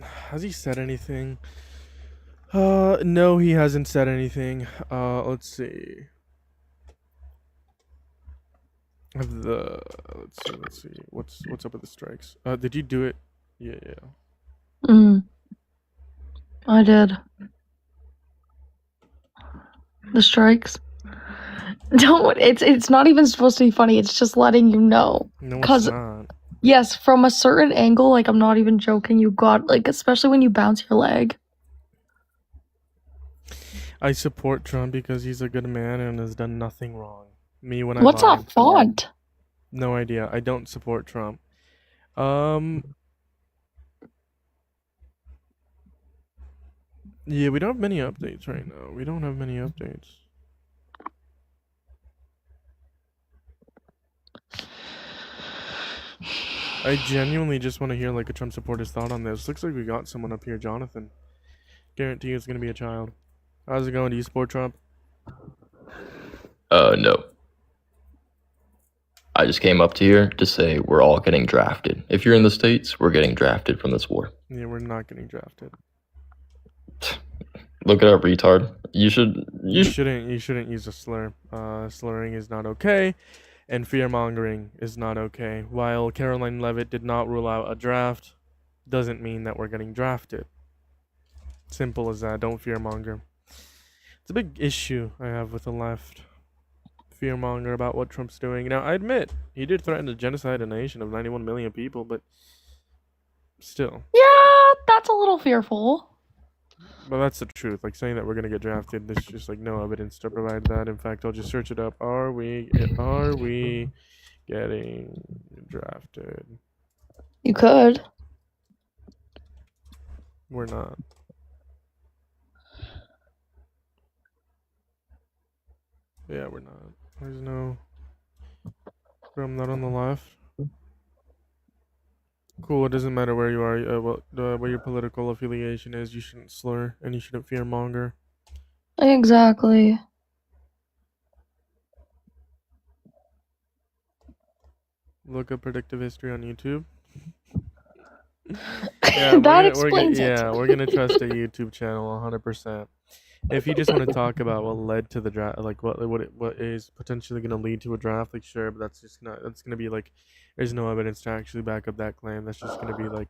[SPEAKER 2] Has he said anything? No, he hasn't said anything. Let's see. Let's see. What's up with the strikes? Did you do it? Yeah.
[SPEAKER 3] I did. The strikes? Don't. It's not even supposed to be funny. It's just letting you know.
[SPEAKER 2] No, it's
[SPEAKER 3] 'Cause
[SPEAKER 2] not.
[SPEAKER 3] yes, from a certain angle, like I'm not even joking. You got like, especially when you bounce your leg.
[SPEAKER 2] I support Trump because he's a good man and has done nothing wrong. Me when I
[SPEAKER 3] What's
[SPEAKER 2] lie.
[SPEAKER 3] that font?
[SPEAKER 2] No idea. I don't support Trump. Yeah, we don't have many updates right now. We don't have many updates. I genuinely just want to hear like a Trump supporter's thought on this. Looks like we got someone up here, Jonathan. Guarantee it's gonna be a child. How's it going? Do you support Trump?
[SPEAKER 9] No. I just came up to here to say we're all getting drafted. If you're in the States, we're getting drafted from this war.
[SPEAKER 2] Yeah, we're not getting drafted.
[SPEAKER 9] Look it up, retard. You
[SPEAKER 2] shouldn't use a slur. Slurring is not okay, and fear-mongering is not okay. While Caroline Leavitt did not rule out a draft, doesn't mean that we're getting drafted. Simple as that. Don't fear-monger. It's a big issue I have with the left. Fear-monger about what Trump's doing. Now, I admit, he did threaten to genocide a nation of 91 million people, but still.
[SPEAKER 3] Yeah, that's a little fearful.
[SPEAKER 2] But that's the truth. Like, saying that we're gonna get drafted, there's just like no evidence to provide that. In fact, I'll just search it up. Are we getting drafted?
[SPEAKER 3] You could.
[SPEAKER 2] We're not. Yeah, we're not. There's no. I'm not on the left. Cool. It doesn't matter where you are. What your political affiliation is. You shouldn't slur and you shouldn't fearmonger.
[SPEAKER 3] Exactly.
[SPEAKER 2] Look up predictive history on YouTube.
[SPEAKER 3] That explains it.
[SPEAKER 2] Yeah, we're gonna trust a YouTube channel 100%. If you just want to talk about what led to the draft, like what is potentially gonna lead to a draft, like sure, but that's gonna be like, there's no evidence to actually back up that claim. That's just gonna be like,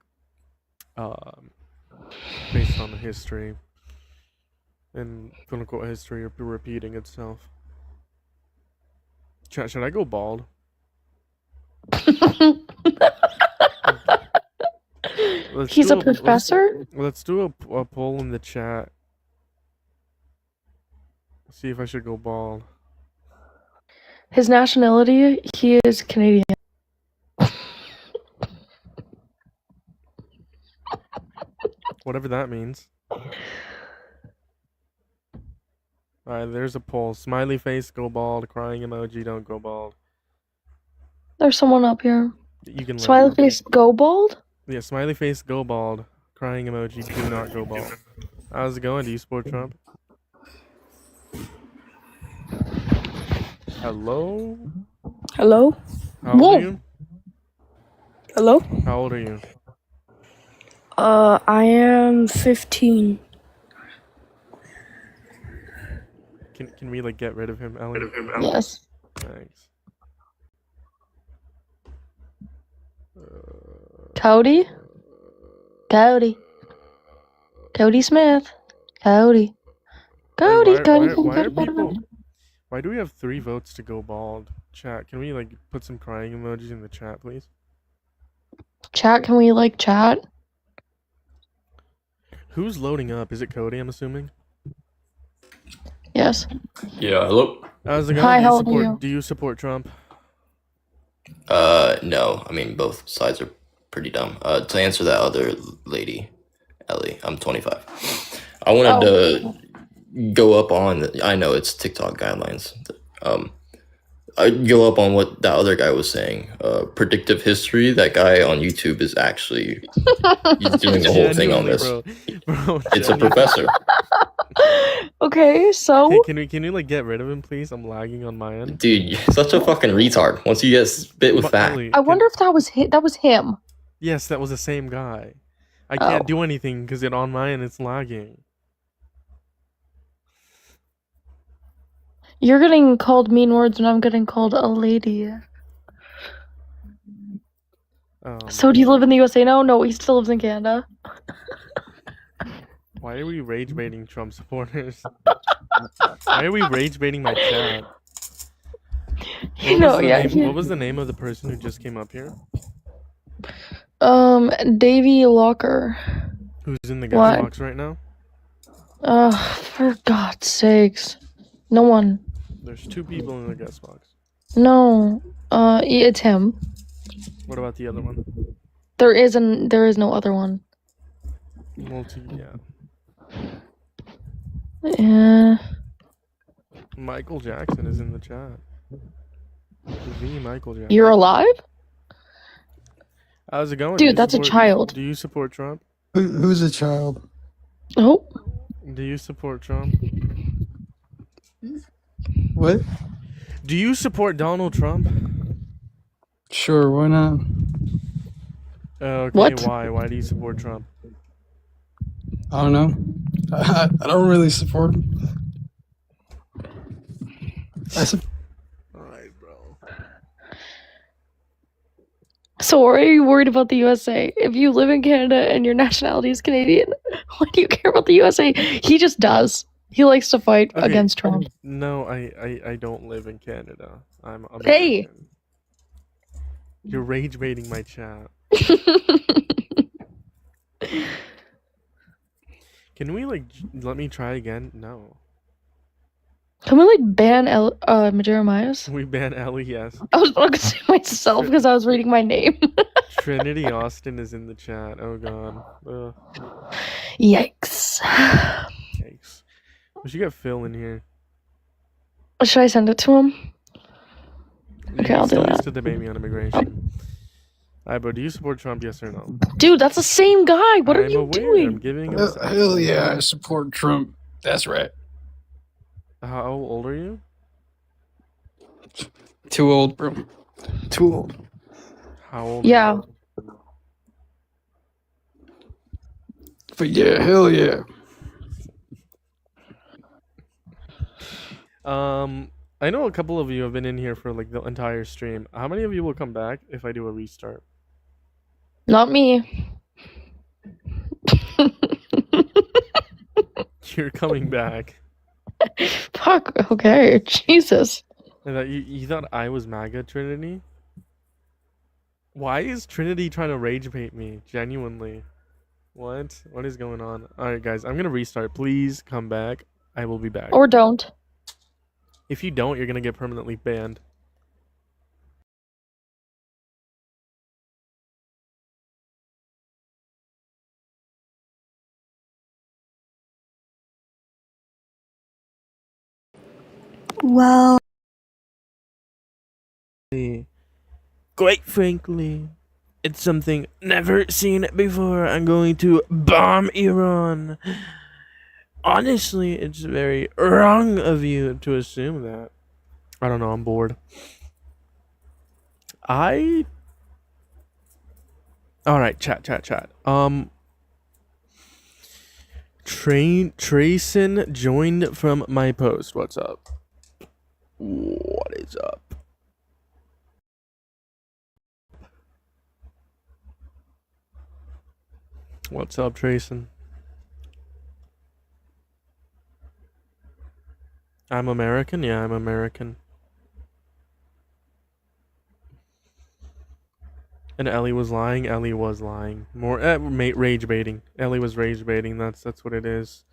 [SPEAKER 2] based on the history and quote unquote history repeating itself. Chat, should I go bald?
[SPEAKER 3] He's a professor?
[SPEAKER 2] Let's do a poll in the chat. See if I should go bald.
[SPEAKER 3] His nationality, he is Canadian.
[SPEAKER 2] Whatever that means. Alright, there's a poll. Smiley face, go bald. Crying emoji, don't go bald.
[SPEAKER 3] There's someone up here.
[SPEAKER 2] You can
[SPEAKER 3] Smiley face, go bald?
[SPEAKER 2] Yeah, smiley face, go bald. Crying emoji, do not go bald. How's it going? Do you support Trump? Hello?
[SPEAKER 4] Hello?
[SPEAKER 2] How old are you?
[SPEAKER 4] Hello?
[SPEAKER 2] How old are you?
[SPEAKER 4] I am 15.
[SPEAKER 2] Can we like get rid of him, Ellie?
[SPEAKER 3] Yes.
[SPEAKER 2] Thanks.
[SPEAKER 3] Cody? Cody Smith. Cody.
[SPEAKER 2] Why do we have 3 votes to go bald? Chat, can we like put some crying emojis in the chat, please?
[SPEAKER 3] Chat, can we like chat?
[SPEAKER 2] Who's loading up? Is it Cody, I'm assuming?
[SPEAKER 3] Yes.
[SPEAKER 9] Yeah, hello?
[SPEAKER 2] How's it going?
[SPEAKER 3] Hi, how old are you?
[SPEAKER 2] Do you support Trump?
[SPEAKER 9] No. I mean, both sides are pretty dumb. To answer that other lady, Ellie, I'm 25. I wanted to go up on, I know it's TikTok guidelines. I'd go up on what that other guy was saying. Predictive history, that guy on YouTube is actually, he's doing the whole thing on this.
[SPEAKER 2] Bro,
[SPEAKER 9] It's a professor.
[SPEAKER 3] Okay, so
[SPEAKER 2] Hey, can you like get rid of him, please? I'm lagging on my end.
[SPEAKER 9] Dude, you're such a fucking retard once you get spit with facts.
[SPEAKER 2] Ellie,
[SPEAKER 3] I wonder if that was him.
[SPEAKER 2] Yes, that was the same guy. I can't do anything because on my end it's lagging.
[SPEAKER 3] You're getting called mean words and I'm getting called a lady. So do you live in the USA now? No, he still lives in Canada.
[SPEAKER 2] Why are we rage baiting Trump supporters? Why are we rage baiting my chat? What was the name of the person who just came up here?
[SPEAKER 3] Davy Locker.
[SPEAKER 2] Who's in the guest box right now?
[SPEAKER 3] For God's sakes. No one.
[SPEAKER 2] There's 2 people in the guest box.
[SPEAKER 3] No. It's him.
[SPEAKER 2] What about the other one?
[SPEAKER 3] There is no other one. Yeah.
[SPEAKER 2] Michael Jackson is in the chat. The Michael Jackson.
[SPEAKER 3] You're alive?
[SPEAKER 2] How's it going?
[SPEAKER 3] Dude, that's a child.
[SPEAKER 2] Do you support Trump?
[SPEAKER 10] Who's a child?
[SPEAKER 3] Oh.
[SPEAKER 2] Do you support Trump?
[SPEAKER 10] What?
[SPEAKER 2] Do you support Donald Trump?
[SPEAKER 10] Sure, why not?
[SPEAKER 2] Okay,
[SPEAKER 3] What?
[SPEAKER 2] why? Why do you support Trump?
[SPEAKER 10] I don't know. I don't really support him.
[SPEAKER 2] Alright, bro.
[SPEAKER 3] So why are you worried about the USA? If you live in Canada and your nationality is Canadian, why do you care about the USA? He just does. He likes to fight against Trump.
[SPEAKER 2] No, I don't live in Canada. I'm American.
[SPEAKER 3] Hey!
[SPEAKER 2] You're rage baiting my chat. Can we let me try again? No.
[SPEAKER 3] Can we ban Jeremiah's?
[SPEAKER 2] We ban Ellie, yes.
[SPEAKER 3] I was about to say myself because I was reading my name.
[SPEAKER 2] Trinity Austin is in the chat. Oh god. Ugh.
[SPEAKER 3] Yikes.
[SPEAKER 2] Yikes. We should get Phil in here.
[SPEAKER 3] Should I send it to him? Okay, I'll do
[SPEAKER 2] Still
[SPEAKER 3] that.
[SPEAKER 2] needs to debate me on immigration. Alright, but do you support Trump, yes or no?
[SPEAKER 3] Dude, that's the same guy. What are
[SPEAKER 2] I'm
[SPEAKER 3] you
[SPEAKER 2] aware.
[SPEAKER 3] doing?
[SPEAKER 2] I'm giving him
[SPEAKER 10] Hell yeah, I support Trump. That's right.
[SPEAKER 2] How old are you?
[SPEAKER 10] Too old, bro. Too old.
[SPEAKER 2] How old
[SPEAKER 3] Yeah.
[SPEAKER 2] are you?
[SPEAKER 10] But yeah, hell yeah.
[SPEAKER 2] I know a couple of you have been in here for the entire stream. How many of you will come back if I do a restart?
[SPEAKER 3] Not me.
[SPEAKER 2] You're coming back.
[SPEAKER 3] Fuck, okay. Jesus.
[SPEAKER 2] I thought you thought I was MAGA, Trinity? Why is Trinity trying to rage bait me? Genuinely. What? What is going on? Alright, guys, I'm gonna restart. Please come back. I will be back.
[SPEAKER 3] Or don't.
[SPEAKER 2] If you don't, you're gonna get permanently banned.
[SPEAKER 11] Well,
[SPEAKER 2] quite frankly, it's something never seen before. I'm going to bomb Iran. Honestly, it's very wrong of you to assume that. I don't know, I'm bored. Alright, chat. Trayson joined from my post. What's up? What is up? What's up, Trayson? I'm American? Yeah, I'm American. And Ellie was lying? Ellie was lying. More rage baiting. Ellie was rage baiting. That's what it is.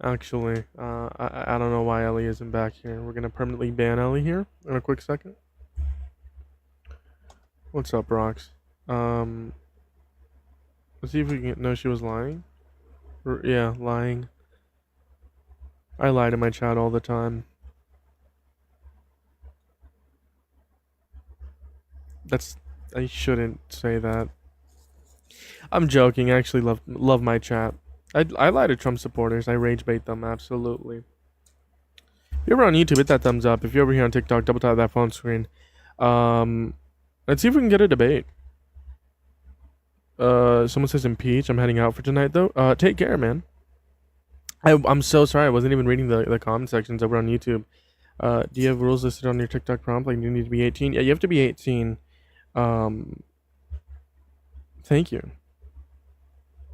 [SPEAKER 2] Actually, I don't know why Ellie isn't back here. We're gonna permanently ban Ellie here in a quick second. What's up, Rox? Let's see if we can. No, she was lying. Yeah, lying. I lie to my chat all the time. I shouldn't say that. I'm joking. I actually love my chat. I lie to Trump supporters. I rage bait them, absolutely. If you're on YouTube, hit that thumbs up. If you're over here on TikTok, double tap that phone screen. Let's see if we can get a debate. Someone says impeach. I'm heading out for tonight, though. Take care, man. I'm so sorry. I wasn't even reading the comment sections over on YouTube. Do you have rules listed on your TikTok prompt? Like, you need to be 18? Yeah, you have to be 18. Thank you.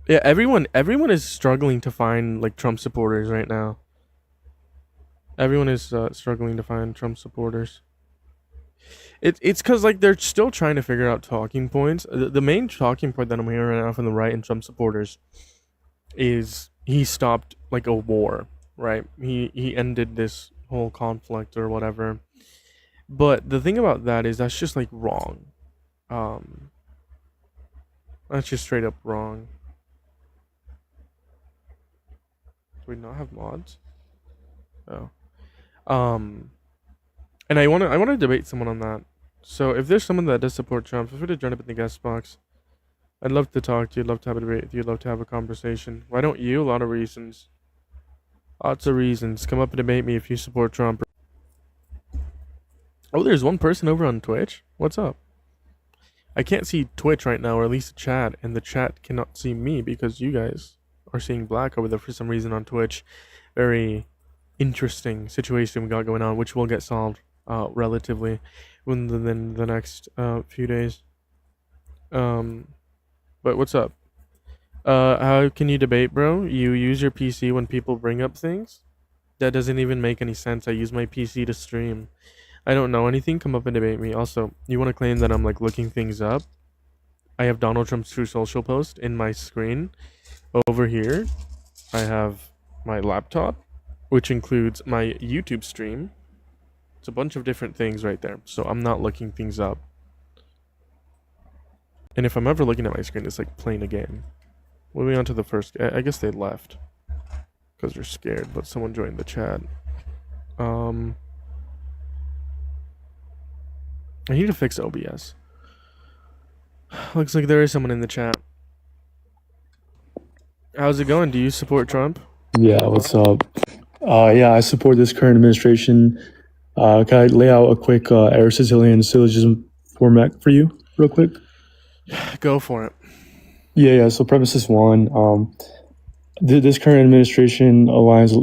[SPEAKER 2] Yeah, everyone is struggling to find like Trump supporters right now. Everyone is struggling to find Trump supporters. It's because like they're still trying to figure out talking points. The main talking point that I'm hearing right now from the right and Trump supporters is he stopped like a war, right? He ended this whole conflict or whatever. But the thing about that is that's just like wrong. That's just straight up wrong. Do we not have mods? Oh. And I wanna debate someone on that. So if there's someone that does support Trump, feel free to join up in the guest box. I'd love to talk to you. I'd love to have a debate with you. I'd love to have a conversation. Why don't you? A lot of reasons. Lots of reasons. Come up and debate me if you support Trump. Oh, there's one person over on Twitch. What's up? I can't see Twitch right now, or at least the chat, and the chat cannot see me because you guys are seeing black over there for some reason on Twitch. Very interesting situation we got going on, which will get solved relatively within the next few days. But what's up? How can you debate, bro? You use your PC when people bring up things? That doesn't even make any sense. I use my PC to stream. I don't know anything. Come up and debate me. Also, you want to claim that I'm like looking things up? I have Donald Trump's True Social post in my screen. Over here, I have my laptop, which includes my YouTube stream. It's a bunch of different things right there. So I'm not looking things up. And if I'm ever looking at my screen, it's like playing a game. Moving on to the first. I guess they left because they're scared, but someone joined the chat. I need to fix OBS. Looks like there is someone in the chat. How's it going? Do you support Trump?
[SPEAKER 12] Yeah, what's up? Yeah, I support this current administration. Can I lay out a quick Aristotelian syllogism format for you, real quick?
[SPEAKER 2] Go for it.
[SPEAKER 12] Yeah. So premises one, this current administration aligns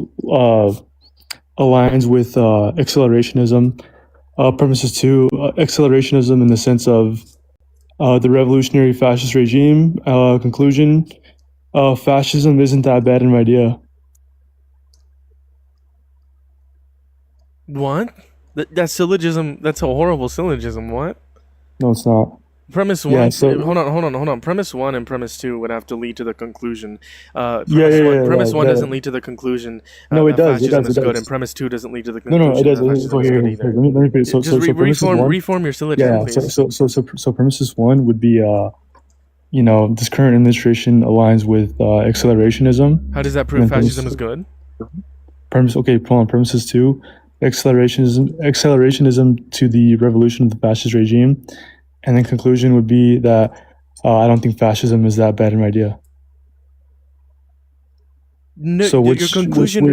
[SPEAKER 12] with accelerationism. Premises two, accelerationism in the sense of the revolutionary fascist regime. Conclusion, fascism isn't that bad an idea.
[SPEAKER 2] What? That syllogism, that's a horrible syllogism. What?
[SPEAKER 12] No, it's not.
[SPEAKER 2] Premise one.
[SPEAKER 12] Yeah, so,
[SPEAKER 2] hold on. Premise one and premise two would have to lead to the conclusion.
[SPEAKER 12] Premise
[SPEAKER 2] one doesn't lead to the conclusion.
[SPEAKER 12] No, it does.
[SPEAKER 2] Fascism
[SPEAKER 12] It
[SPEAKER 2] is
[SPEAKER 12] does.
[SPEAKER 2] good, and premise two doesn't lead to the conclusion.
[SPEAKER 12] No, it does.
[SPEAKER 2] Fascism is good either.
[SPEAKER 12] Let me finish. So
[SPEAKER 2] reform your syllogism, please.
[SPEAKER 12] So premises one would be, this current administration aligns with accelerationism.
[SPEAKER 2] How does that prove fascism is good?
[SPEAKER 12] Premises two, accelerationism to the revolution of the fascist regime. And then conclusion would be that I don't think fascism is that bad an idea.
[SPEAKER 2] No, so your conclusion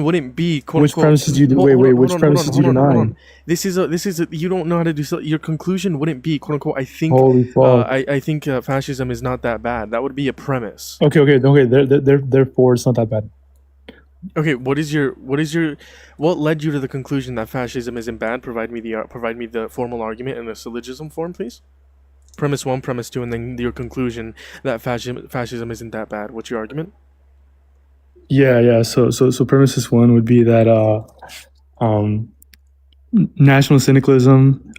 [SPEAKER 2] wouldn't be quote,
[SPEAKER 12] which premises do you which premises do you deny?
[SPEAKER 2] This is you don't know how to do so. Your conclusion wouldn't be quote unquote. I think
[SPEAKER 12] holy fuck.
[SPEAKER 2] I think fascism is not that bad. That would be a premise.
[SPEAKER 12] Okay. Therefore, it's not that bad.
[SPEAKER 2] Okay, what led you to the conclusion that fascism isn't bad? Provide me the formal argument in a syllogism form, please. Premise one, premise two, and then your conclusion that fascism isn't that bad. What's your argument?
[SPEAKER 12] Yeah. So premises one would be that national syndicalism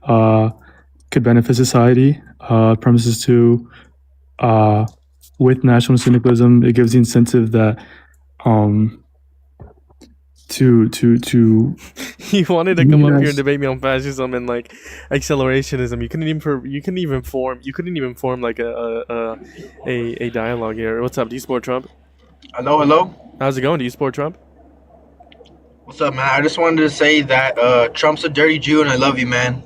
[SPEAKER 12] could benefit society. Premises two, with national syndicalism, it gives the incentive that to
[SPEAKER 2] you wanted to come up here and debate me on fascism and like accelerationism. You couldn't even form like a dialogue here. What's up? Do you support Trump?
[SPEAKER 13] Hello.
[SPEAKER 2] How's it going? Do you support Trump?
[SPEAKER 13] What's up, man? I just wanted to say that Trump's a dirty Jew and I love you, man.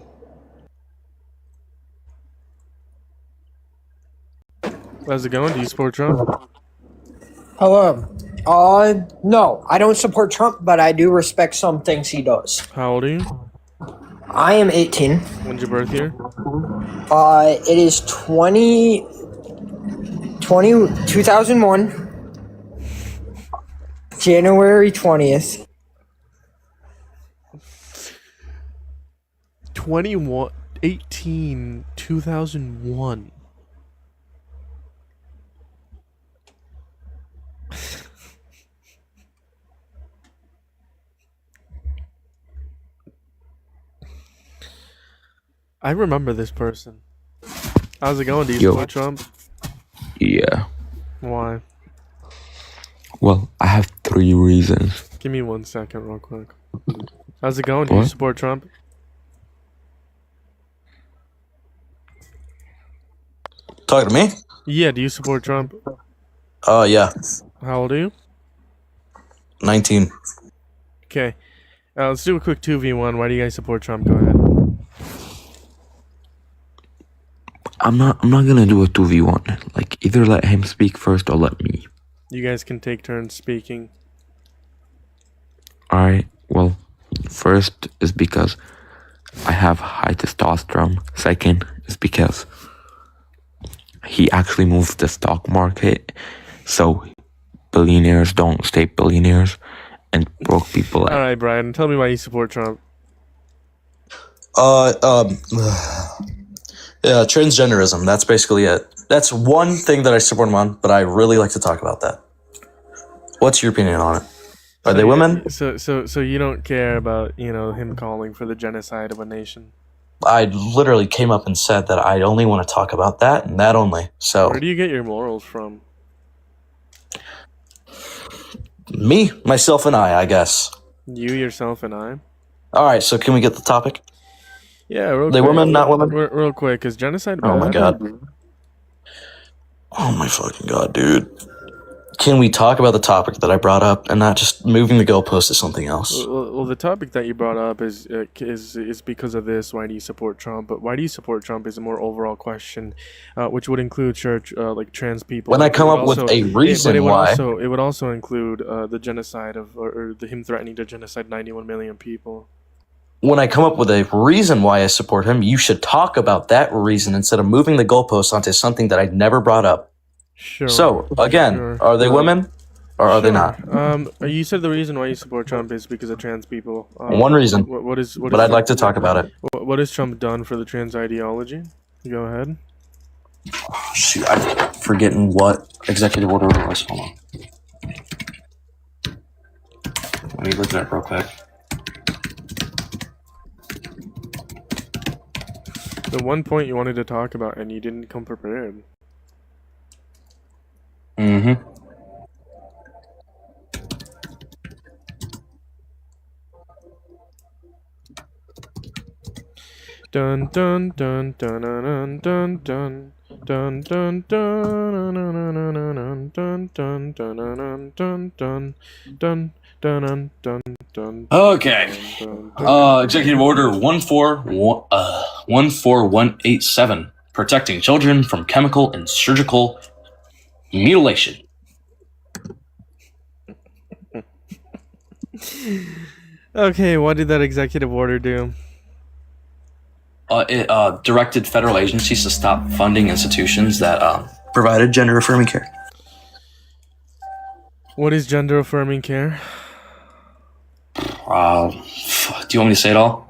[SPEAKER 2] How's it going? Do you support Trump?
[SPEAKER 14] Hello. No, I don't support Trump, but I do respect some things he does.
[SPEAKER 2] How old are you?
[SPEAKER 14] I am 18.
[SPEAKER 2] When's your birth year?
[SPEAKER 14] It is 2001. January 20th.
[SPEAKER 2] 2001. I remember this person. How's it going? Do you
[SPEAKER 15] Yo.
[SPEAKER 2] support Trump?
[SPEAKER 15] Yeah.
[SPEAKER 2] Why?
[SPEAKER 15] Well, I have 3 reasons.
[SPEAKER 2] Give me 1 second, real quick. How's it going? Do you
[SPEAKER 15] What?
[SPEAKER 2] support Trump?
[SPEAKER 16] Talking to me?
[SPEAKER 2] Yeah. Do you support Trump?
[SPEAKER 16] Yeah.
[SPEAKER 2] How old are you?
[SPEAKER 16] 19.
[SPEAKER 2] Okay. Let's do a quick 2v1. Why do you guys support Trump? Go ahead.
[SPEAKER 15] I'm not gonna do a 2v1. Like, either let him speak first or let me.
[SPEAKER 2] You guys can take turns speaking.
[SPEAKER 15] Alright, well, first is because I have high testosterone. Second is because he actually moved the stock market, so billionaires don't stay billionaires, and broke people.
[SPEAKER 2] All right, Brian. Tell me why you support Trump.
[SPEAKER 16] Yeah, transgenderism. That's basically it. That's one thing that I support him on, but I really like to talk about that. What's your opinion on it? Are they women?
[SPEAKER 2] So you don't care about him calling for the genocide of a nation?
[SPEAKER 16] I literally came up and said that I only want to talk about that and that only. So
[SPEAKER 2] Where do you get your morals from?
[SPEAKER 16] me, myself, and I guess.
[SPEAKER 2] You, yourself, and I.
[SPEAKER 16] All right. So can we get the topic?
[SPEAKER 2] Yeah, real
[SPEAKER 16] They
[SPEAKER 2] quick.
[SPEAKER 16] women, not women?
[SPEAKER 2] Real quick, is genocide bad?
[SPEAKER 16] Oh my god. Oh my fucking god, dude. Can we talk about the topic that I brought up and not just moving the goalpost to something else?
[SPEAKER 2] Well, the topic that you brought up is because of this. Why do you support Trump? But why do you support Trump is a more overall question, which would include church, like trans people.
[SPEAKER 16] When I come up with a reason why,
[SPEAKER 2] it would also include the genocide or him threatening to genocide 91 million people.
[SPEAKER 16] when I come up with a reason why I support him, you should talk about that reason instead of moving the goalposts onto something that I never brought up.
[SPEAKER 2] Sure.
[SPEAKER 16] So again,
[SPEAKER 2] Sure.
[SPEAKER 16] are they women or are they not?
[SPEAKER 2] You said the reason why you support Trump is because of trans people.
[SPEAKER 16] One reason.
[SPEAKER 2] What is?
[SPEAKER 16] But I'd like to talk about it.
[SPEAKER 2] What has Trump done for the trans ideology? Go ahead.
[SPEAKER 16] Oh, shoot, I'm forgetting what executive order it was. Hold on. Let me look it up real quick.
[SPEAKER 2] The one point you wanted to talk about and you didn't come prepared.
[SPEAKER 16] Mm-hmm.
[SPEAKER 2] Dun dun dun dun dun dun dun dun dun dun dun dun dun dun dun dun dun dun dun dun.
[SPEAKER 16] Okay. Executive Order 14187, protecting children from chemical and surgical mutilation.
[SPEAKER 2] Okay, what did that executive order do?
[SPEAKER 16] It directed federal agencies to stop funding institutions that provided gender affirming care.
[SPEAKER 2] What is gender affirming care?
[SPEAKER 16] Do you want me to say it all?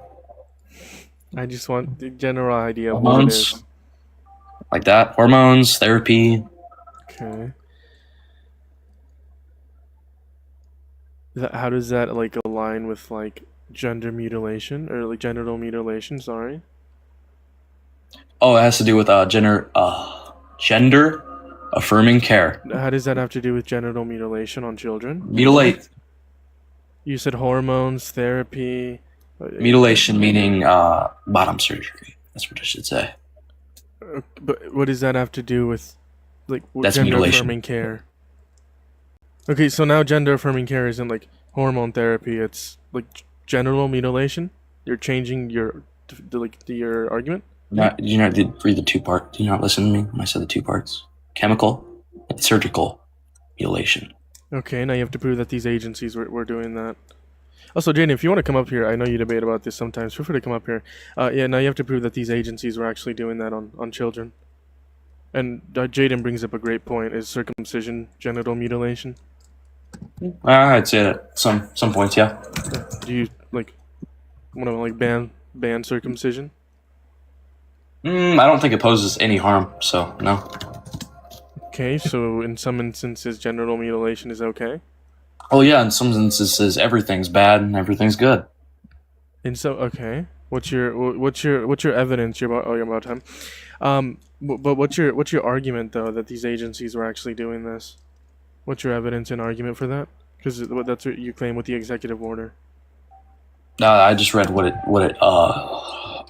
[SPEAKER 2] I just want the general idea of what it
[SPEAKER 16] Hormones,
[SPEAKER 2] is.
[SPEAKER 16] like that. Hormones, therapy.
[SPEAKER 2] Okay. How does that like align with like gender mutilation or like genital mutilation? Sorry.
[SPEAKER 16] Oh, it has to do with gender affirming care.
[SPEAKER 2] How does that have to do with genital mutilation on children?
[SPEAKER 16] Mutilate.
[SPEAKER 2] You said hormones, therapy.
[SPEAKER 16] Mutilation meaning bottom surgery. That's what I should say.
[SPEAKER 2] But what does that have to do with like
[SPEAKER 16] That's
[SPEAKER 2] gender
[SPEAKER 16] mutilation.
[SPEAKER 2] affirming care? Okay, so now gender affirming care isn't like hormone therapy. It's like genital mutilation. You're changing your argument.
[SPEAKER 16] Did you not read the two part? Did you not listen to me when I said the two parts? Chemical and surgical mutilation.
[SPEAKER 2] Okay, now you have to prove that these agencies were doing that. Also, Jaden, if you want to come up here, I know you debate about this sometimes. Feel free to come up here. Yeah, now you have to prove that these agencies were actually doing that on children. And Jaden brings up a great point: is circumcision genital mutilation?
[SPEAKER 16] I'd say that some points, yeah.
[SPEAKER 2] Do you want to ban circumcision?
[SPEAKER 16] I don't think it poses any harm, so no.
[SPEAKER 2] Okay, so in some instances, genital mutilation is okay.
[SPEAKER 16] Oh yeah, in some instances, everything's bad and everything's good.
[SPEAKER 2] Okay. What's your evidence about him? But what's your argument though that these agencies were actually doing this? What's your evidence and argument for that? Because that's what you claim with the executive order.
[SPEAKER 16] I just read what it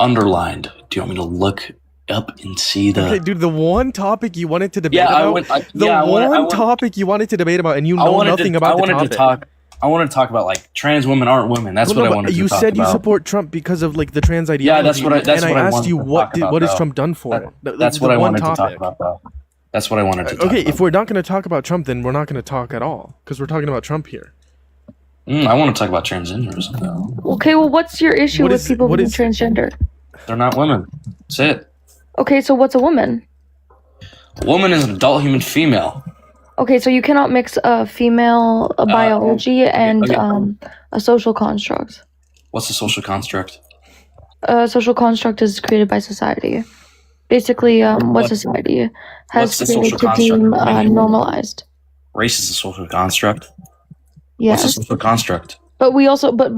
[SPEAKER 16] underlined. Do you want me to look up and see the?
[SPEAKER 2] Okay, dude, the one topic you wanted to debate
[SPEAKER 16] Yeah,
[SPEAKER 2] about. Topic you wanted to debate about, and you know nothing about the topic.
[SPEAKER 16] I wanted to talk about like trans women aren't women. That's what I wanted to talk about.
[SPEAKER 2] You said you support Trump because of like the trans ideology.
[SPEAKER 16] Yeah, that's what I
[SPEAKER 2] asked you what has Trump done for?
[SPEAKER 16] That's what I wanted to talk about, though. That's what I wanted to talk about.
[SPEAKER 2] Okay, if we're not going to talk about Trump, then we're not going to talk at all because we're talking about Trump here.
[SPEAKER 16] I want to talk about transgenderism, though.
[SPEAKER 3] Okay, well, what's your issue with people being transgender?
[SPEAKER 16] They're not women. That's it.
[SPEAKER 3] Okay, so what's a woman?
[SPEAKER 16] A woman is an adult human female.
[SPEAKER 3] Okay, so you cannot mix a female biology and
[SPEAKER 16] okay.
[SPEAKER 3] A social construct.
[SPEAKER 16] What's a social construct?
[SPEAKER 3] A social construct is created by society. Basically, what society has created to deem normalized.
[SPEAKER 16] Race is a social construct.
[SPEAKER 3] Yes.
[SPEAKER 16] What's a social construct?
[SPEAKER 3] But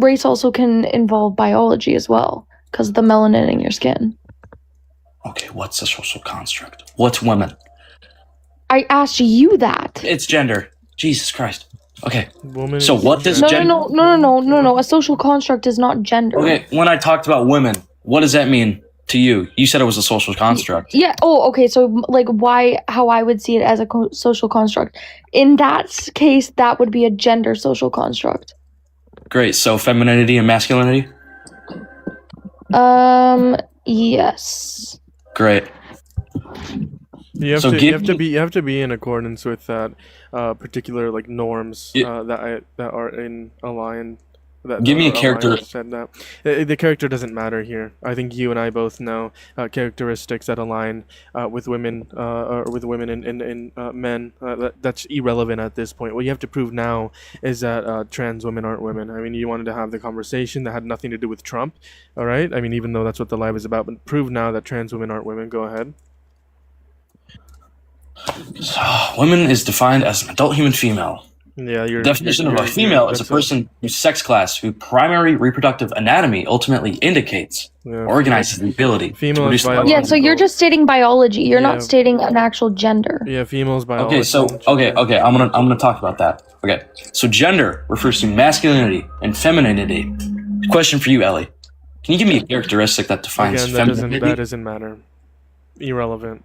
[SPEAKER 3] race also can involve biology as well, because of the melanin in your skin.
[SPEAKER 16] Okay, what's a social construct? What's women?
[SPEAKER 3] I asked you that.
[SPEAKER 16] It's gender. Jesus Christ. Okay.
[SPEAKER 2] Woman
[SPEAKER 16] so what does gender?
[SPEAKER 3] No. A social construct is not gender.
[SPEAKER 16] Okay, when I talked about women, what does that mean to you? You said it was a social construct.
[SPEAKER 3] Yeah. Oh, okay. So, like, how I would see it as a social construct. In that case, that would be a gender social construct.
[SPEAKER 16] Great. So, femininity and masculinity?
[SPEAKER 3] Yes.
[SPEAKER 16] Great.
[SPEAKER 2] You have to be in accordance with that particular like norms that are in aligned.
[SPEAKER 16] Give me a character.
[SPEAKER 2] Said that. The character doesn't matter here. I think you and I both know characteristics that align with women or with women and men. That's irrelevant at this point. What you have to prove now is that trans women aren't women. I mean, you wanted to have the conversation that had nothing to do with Trump, all right? I mean, even though that's what the live is about, but prove now that trans women aren't women. Go ahead.
[SPEAKER 16] Women is defined as an adult human female.
[SPEAKER 2] Yeah,
[SPEAKER 16] the definition of a female is a person whose sex class, whose primary reproductive anatomy ultimately indicates, organizes the ability to produce.
[SPEAKER 3] Yeah, so you're just stating biology. You're not stating an actual gender.
[SPEAKER 2] Yeah, females biology.
[SPEAKER 16] Okay, I'm gonna talk about that. Okay, so gender refers to masculinity and femininity. Question for you, Ellie. Can you give me a characteristic that defines femininity?
[SPEAKER 2] That doesn't matter. Irrelevant.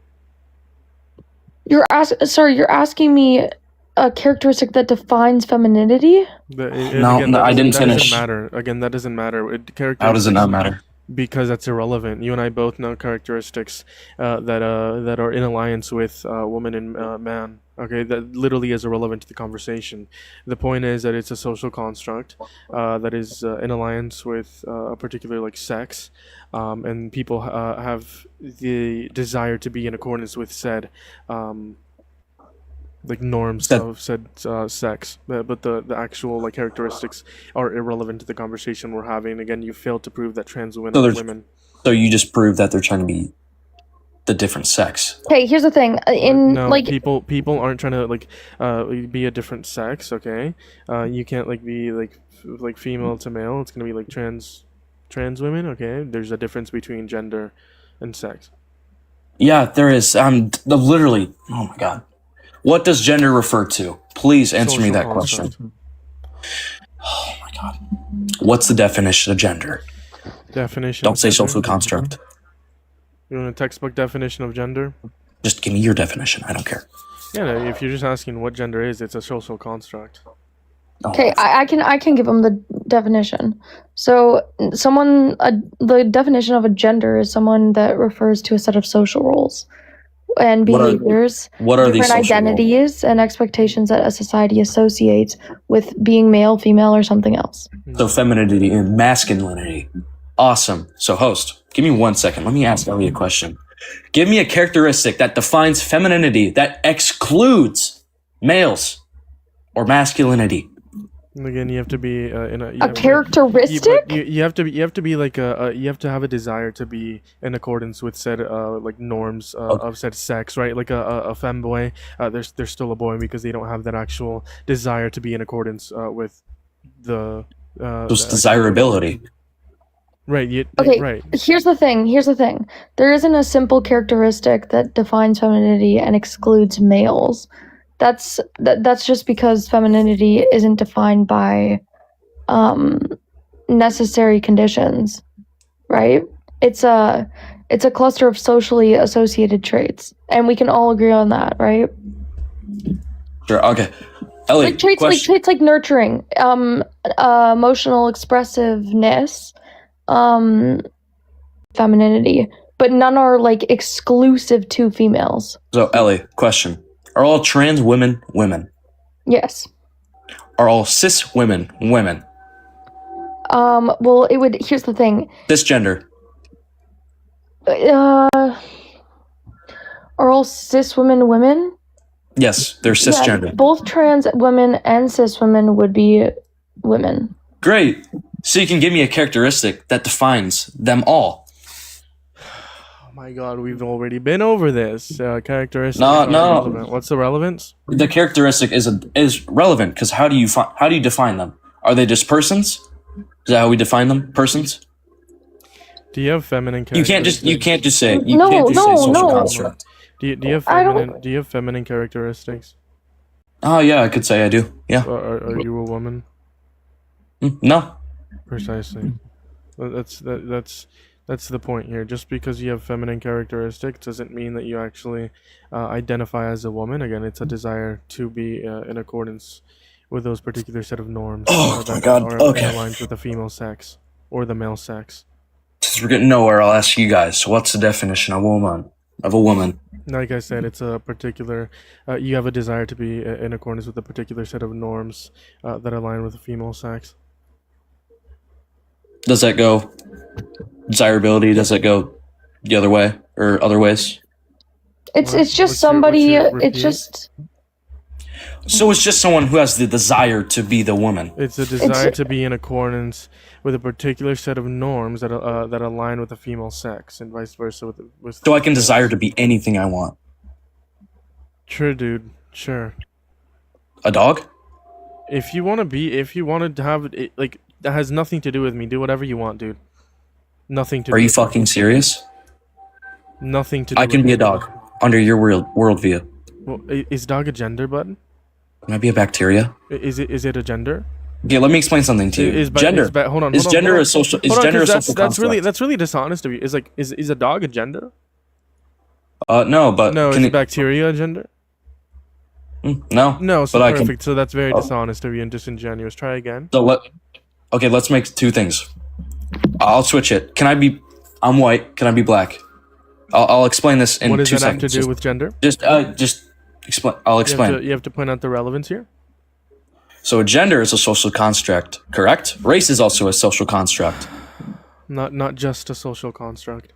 [SPEAKER 3] You're asking me a characteristic that defines femininity?
[SPEAKER 16] I didn't finish.
[SPEAKER 2] That doesn't matter.
[SPEAKER 16] How does it not matter?
[SPEAKER 2] Because that's irrelevant. You and I both know characteristics that are in alliance with woman and man. Okay, that literally is irrelevant to the conversation. The point is that it's a social construct that is in alliance with a particular like sex, and people have the desire to be in accordance with said like norms of said sex, but the actual like characteristics are irrelevant to the conversation we're having. Again, you failed to prove that trans women are women.
[SPEAKER 16] So you just proved that they're trying to be the different sex.
[SPEAKER 3] Okay, here's the thing.
[SPEAKER 2] People aren't trying to like be a different sex. Okay, you can't like be like female to male. It's gonna be like trans women. Okay, there's a difference between gender and sex.
[SPEAKER 16] Yeah, there is. Literally. Oh my god. What does gender refer to? Please answer me that question. Oh my god. What's the definition of gender? Don't say social construct.
[SPEAKER 2] You want a textbook definition of gender?
[SPEAKER 16] Just give me your definition. I don't care.
[SPEAKER 2] Yeah, no, if you're just asking what gender is, it's a social construct.
[SPEAKER 3] Okay, I can give them the definition. So the definition of a gender is someone that refers to a set of social roles and behaviors,
[SPEAKER 16] what are these
[SPEAKER 3] different identities and expectations that a society associates with being male, female, or something else.
[SPEAKER 16] So femininity and masculinity. Awesome. So host, give me 1 second. Let me ask Ellie a question. Give me a characteristic that defines femininity that excludes males or masculinity.
[SPEAKER 2] Again, you have to be in
[SPEAKER 3] a characteristic.
[SPEAKER 2] You have to be like you have to have a desire to be in accordance with said like norms of said sex, right? Like a femboy, they're still a boy because they don't have that actual desire to be in accordance with the
[SPEAKER 16] desirability.
[SPEAKER 2] Right.
[SPEAKER 3] Okay,
[SPEAKER 2] Right.
[SPEAKER 3] here's the thing. There isn't a simple characteristic that defines femininity and excludes males. That's just because femininity isn't defined by necessary conditions, right? It's a cluster of socially associated traits, and we can all agree on that, right?
[SPEAKER 16] Sure. Okay. Ellie,
[SPEAKER 3] Like traits like nurturing, emotional expressiveness, femininity, but none are like exclusive to females.
[SPEAKER 16] So, Ellie, question. Are all trans women women?
[SPEAKER 3] Yes.
[SPEAKER 16] Are all cis women women?
[SPEAKER 3] Well, here's the thing.
[SPEAKER 16] Cisgender.
[SPEAKER 3] Are all cis women women?
[SPEAKER 16] Yes, they're cisgender.
[SPEAKER 3] Yeah, both trans women and cis women would be women.
[SPEAKER 16] Great. So you can give me a characteristic that defines them all.
[SPEAKER 2] Oh my god, we've already been over this. Characteristics.
[SPEAKER 16] No.
[SPEAKER 2] Relevant. What's the relevance?
[SPEAKER 16] The characteristic is relevant because how do you define them? Are they just persons? Is that how we define them? Persons?
[SPEAKER 2] Do you have feminine
[SPEAKER 16] You
[SPEAKER 2] characteristics?
[SPEAKER 16] can't just say
[SPEAKER 3] No,
[SPEAKER 16] social
[SPEAKER 3] no.
[SPEAKER 16] construct.
[SPEAKER 2] Do you have feminine characteristics?
[SPEAKER 16] Oh yeah, I could say I do. Yeah.
[SPEAKER 2] Are you a woman?
[SPEAKER 16] No.
[SPEAKER 2] Precisely. That's the point here. Just because you have feminine characteristics doesn't mean that you actually identify as a woman. Again, it's a desire to be in accordance with those particular set of norms
[SPEAKER 16] my God.
[SPEAKER 2] are
[SPEAKER 16] Okay.
[SPEAKER 2] aligned with the female sex or the male sex.
[SPEAKER 16] Since we're getting nowhere, I'll ask you guys. So what's the definition of a woman?
[SPEAKER 2] Like I said, it's a particular. You have a desire to be in accordance with a particular set of norms that align with the female sex.
[SPEAKER 16] Does that go desirability? Does that go the other way or other ways?
[SPEAKER 3] It's just somebody. It's
[SPEAKER 2] repeat?
[SPEAKER 3] just.
[SPEAKER 16] So it's just someone who has the desire to be the woman.
[SPEAKER 2] It's a desire to be in accordance with a particular set of norms that align with the female sex, and vice versa with.
[SPEAKER 16] So I can desire to be anything I want.
[SPEAKER 2] Sure, dude. Sure.
[SPEAKER 16] A dog?
[SPEAKER 2] If you want to have it, like that has nothing to do with me. Do whatever you want, dude. Nothing to.
[SPEAKER 16] Are
[SPEAKER 2] do
[SPEAKER 16] you
[SPEAKER 2] with
[SPEAKER 16] fucking
[SPEAKER 2] me.
[SPEAKER 16] serious?
[SPEAKER 2] Nothing to. Do
[SPEAKER 16] I can
[SPEAKER 2] with
[SPEAKER 16] be a
[SPEAKER 2] me.
[SPEAKER 16] dog under your worldview.
[SPEAKER 2] Well, is dog a gender, bud?
[SPEAKER 16] Can I be a bacteria?
[SPEAKER 2] Is it a gender?
[SPEAKER 16] Okay, let me explain something to you. Gender.
[SPEAKER 2] Hold on.
[SPEAKER 16] Is gender a social? Is gender a social
[SPEAKER 2] That's really
[SPEAKER 16] construct?
[SPEAKER 2] dishonest of you. Is a dog a gender?
[SPEAKER 16] No, but
[SPEAKER 2] No,
[SPEAKER 16] can
[SPEAKER 2] is
[SPEAKER 16] it-
[SPEAKER 2] bacteria a gender?
[SPEAKER 16] no.
[SPEAKER 2] No, so
[SPEAKER 16] but
[SPEAKER 2] perfect.
[SPEAKER 16] I can.
[SPEAKER 2] So that's very
[SPEAKER 16] Oh.
[SPEAKER 2] dishonest of you and disingenuous. Try again.
[SPEAKER 16] So what? Okay, let's make two things. I'll switch it. Can I be? I'm white. Can I be black? I'll explain this in
[SPEAKER 2] What does
[SPEAKER 16] 2
[SPEAKER 2] that have to
[SPEAKER 16] seconds.
[SPEAKER 2] do with gender?
[SPEAKER 16] Just explain. I'll explain.
[SPEAKER 2] You have to point out the relevance here.
[SPEAKER 16] So gender is a social construct, correct? Race is also a social construct.
[SPEAKER 2] Not just a social construct.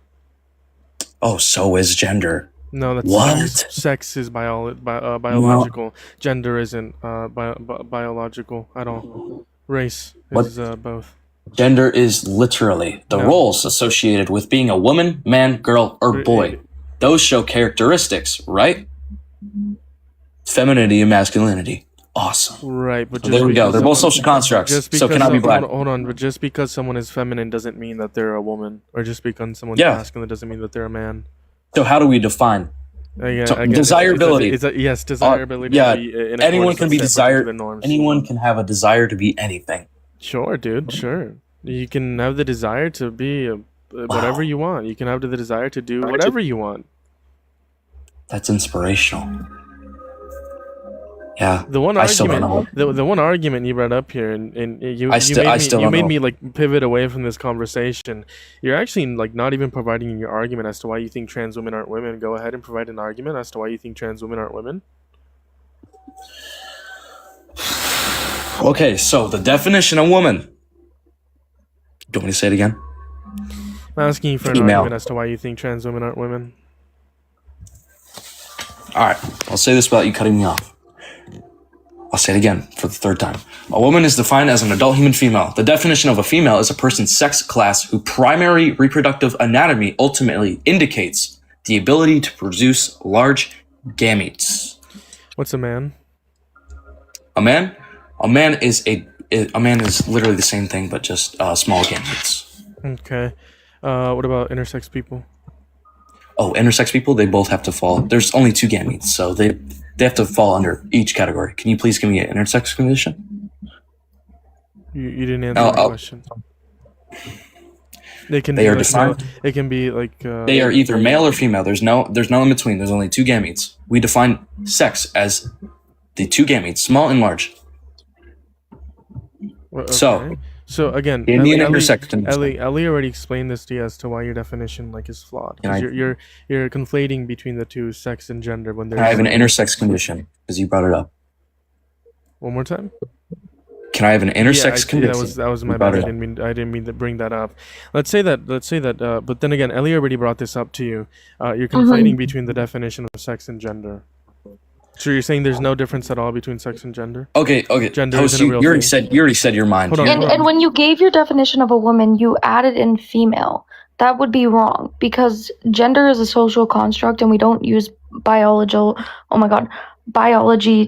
[SPEAKER 16] Oh, so is gender.
[SPEAKER 2] No, that's
[SPEAKER 16] What?
[SPEAKER 2] sex is biological. Gender isn't biological at all. Race
[SPEAKER 16] What?
[SPEAKER 2] is both.
[SPEAKER 16] Gender is literally the
[SPEAKER 2] No.
[SPEAKER 16] roles associated with being a woman, man, girl, or boy. Those show characteristics, right? Femininity and masculinity. Awesome.
[SPEAKER 2] Right, but
[SPEAKER 16] So there we go.
[SPEAKER 2] because
[SPEAKER 16] They're both
[SPEAKER 2] someone-
[SPEAKER 16] social constructs.
[SPEAKER 2] just
[SPEAKER 16] So can I be
[SPEAKER 2] because-
[SPEAKER 16] black?
[SPEAKER 2] Hold on, but just because someone is feminine doesn't mean that they're a woman, or just because someone's
[SPEAKER 16] Yeah.
[SPEAKER 2] masculine doesn't mean that they're a man.
[SPEAKER 16] So how do we define?
[SPEAKER 2] Again,
[SPEAKER 16] So
[SPEAKER 2] again,
[SPEAKER 16] desirability.
[SPEAKER 2] yes, desirability.
[SPEAKER 16] Yeah.
[SPEAKER 2] To be, in
[SPEAKER 16] Anyone
[SPEAKER 2] accordance
[SPEAKER 16] can
[SPEAKER 2] with
[SPEAKER 16] be
[SPEAKER 2] set
[SPEAKER 16] desired.
[SPEAKER 2] particular norms.
[SPEAKER 16] Anyone can have a desire to be anything.
[SPEAKER 2] Sure, dude. Sure. You can have the desire to be whatever you want. You can have the desire to do whatever you want.
[SPEAKER 16] That's inspirational. Yeah.
[SPEAKER 2] The one
[SPEAKER 16] I still don't
[SPEAKER 2] argument, the one argument you brought up here, and you
[SPEAKER 16] I still
[SPEAKER 2] you
[SPEAKER 16] don't
[SPEAKER 2] made
[SPEAKER 16] know.
[SPEAKER 2] me like pivot away from this conversation. You're actually like not even providing your argument as to why you think trans women aren't women. Go ahead and provide an argument as to why you think trans women aren't women.
[SPEAKER 16] Okay, so the definition of woman. Do you want me to say it again?
[SPEAKER 2] I'm asking you for an
[SPEAKER 16] Female.
[SPEAKER 2] argument as to why you think trans women aren't women.
[SPEAKER 16] All right, I'll say this without you cutting me off. I'll say it again for the third time. A woman is defined as an adult human female. The definition of a female is a person's sex class whose primary reproductive anatomy ultimately indicates the ability to produce large gametes.
[SPEAKER 2] What's a man?
[SPEAKER 16] A man? A man is literally the same thing, but just small gametes.
[SPEAKER 2] Okay. What about intersex people?
[SPEAKER 16] Oh, intersex people, they both have to fall. There's only 2 gametes, so they have to fall under each category. Can you please give me an intersex condition?
[SPEAKER 2] You didn't answer my question. They are defined. It can be like.
[SPEAKER 16] They are either male or female. There's no in between. There's only 2 gametes. We define sex as the 2 gametes, small and large.
[SPEAKER 2] Okay. So again, Ellie already explained this to you as to why your definition is flawed. Because you're conflating between the 2, sex and gender, when there's.
[SPEAKER 16] I have an intersex condition because you brought it up.
[SPEAKER 2] One more time.
[SPEAKER 16] Can I have an intersex condition?
[SPEAKER 2] That was my bad. I didn't mean to bring that up. Let's say that. But then again, Ellie already brought this up to you. You're conflating between the definition of sex and gender. So you're saying there's no difference at all between sex and gender?
[SPEAKER 16] Okay.
[SPEAKER 2] Gender
[SPEAKER 16] Host,
[SPEAKER 2] isn't a real
[SPEAKER 16] you already
[SPEAKER 2] thing.
[SPEAKER 16] said your mind.
[SPEAKER 2] Hold on.
[SPEAKER 3] And when you gave your definition of a woman, you added in female. That would be wrong because gender is a social construct, and we don't use biology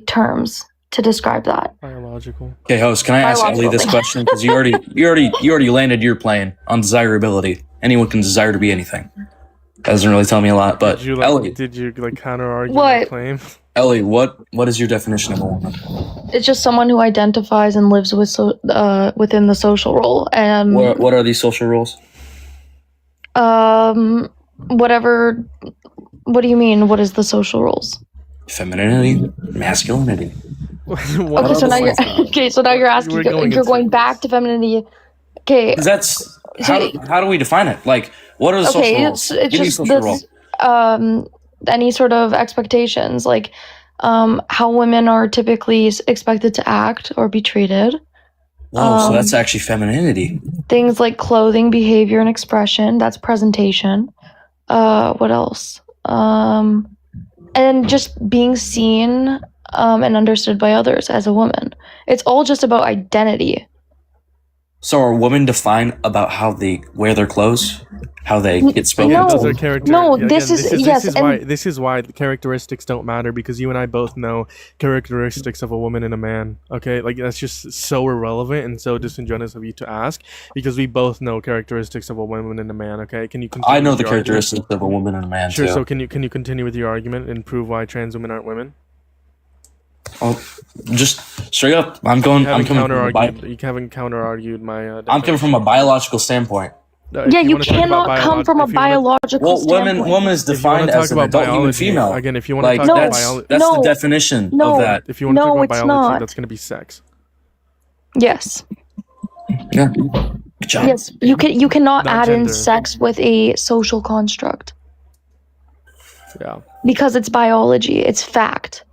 [SPEAKER 3] terms to describe that.
[SPEAKER 2] Biological.
[SPEAKER 16] Okay, host, can I ask Ellie this question? Because you already landed your plane on desirability. Anyone can desire to be anything. That doesn't really tell me a lot, but Ellie,
[SPEAKER 2] did you counter argue my claim?
[SPEAKER 16] Ellie, what is your definition of a woman?
[SPEAKER 3] It's just someone who identifies and lives within the social role. And
[SPEAKER 16] what are these social roles?
[SPEAKER 3] Whatever. What do you mean? What is the social roles?
[SPEAKER 16] Femininity, masculinity.
[SPEAKER 3] So now you're asking. You're going back to femininity. Okay.
[SPEAKER 16] That's how do we define it? Like, what are the social roles?
[SPEAKER 3] It's just this, any sort of expectations, like how women are typically expected to act or be treated.
[SPEAKER 16] Whoa, so that's actually femininity.
[SPEAKER 3] Things like clothing, behavior, and expression. That's presentation. What else? And just being seen and understood by others as a woman. It's all just about identity.
[SPEAKER 16] So are women defined about how they wear their clothes? How they get spoken to?
[SPEAKER 2] This is why the characteristics don't matter, because you and I both know characteristics of a woman and a man. Okay, that's just so irrelevant and so disingenuous of you to ask, because we both know characteristics of a woman and a man. Okay, can you continue?
[SPEAKER 16] I know the characteristics of a woman and a man
[SPEAKER 2] too.
[SPEAKER 16] Sure.
[SPEAKER 2] So can you continue with your argument and prove why trans women aren't women?
[SPEAKER 16] Oh, just straight up. You haven't
[SPEAKER 2] counter argued my.
[SPEAKER 16] I'm coming from a biological standpoint.
[SPEAKER 3] You cannot come from a biological standpoint.
[SPEAKER 16] Woman is defined as an adult human female.
[SPEAKER 2] Again, if you want to talk about biology,
[SPEAKER 16] that's the definition of that.
[SPEAKER 2] If you want to talk about biology, that's going to be sex.
[SPEAKER 3] Yes.
[SPEAKER 16] Yeah. Good job.
[SPEAKER 3] Yes, you cannot add in
[SPEAKER 2] gender.
[SPEAKER 3] sex with a social construct.
[SPEAKER 2] Yeah.
[SPEAKER 3] Because it's biology. It's fact.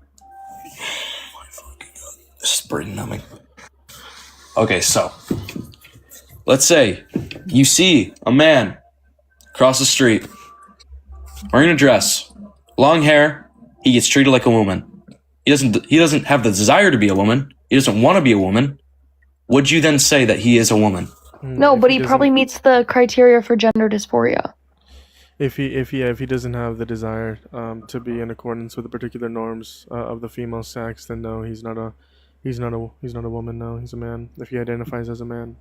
[SPEAKER 16] This is brain numbing. Okay, so let's say you see a man cross the street wearing a dress, long hair. He gets treated like a woman. He doesn't have the desire to be a woman. He doesn't want to be a woman. Would you then say that he is a woman?
[SPEAKER 3] No, but he probably meets the criteria for gender dysphoria.
[SPEAKER 2] If he doesn't have the desire to be in accordance with the particular norms of the female sex, then no, he's not a woman. No, he's a man. If he identifies as a man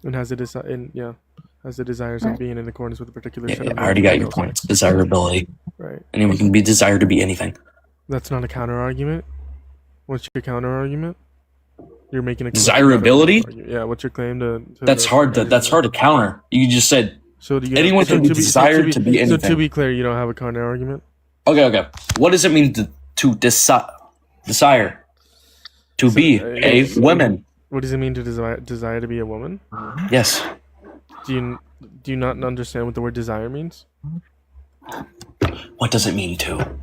[SPEAKER 2] and has the desires of being in accordance with a particular set of
[SPEAKER 16] I already got your point. Desirability.
[SPEAKER 2] Right.
[SPEAKER 16] Anyone can be desired to be anything.
[SPEAKER 2] That's not a counter argument. What's your counter argument? You're making a
[SPEAKER 16] desirability.
[SPEAKER 2] Yeah. What's your claim to
[SPEAKER 16] that's hard to counter. You just said anyone can be desired to be anything.
[SPEAKER 2] So to be clear, you don't have a counter argument.
[SPEAKER 16] Okay. What does it mean to desire? To be a woman.
[SPEAKER 2] What does it mean to desire to be a woman?
[SPEAKER 16] Yes.
[SPEAKER 2] Do you not understand what the word desire means?
[SPEAKER 16] What does it mean to?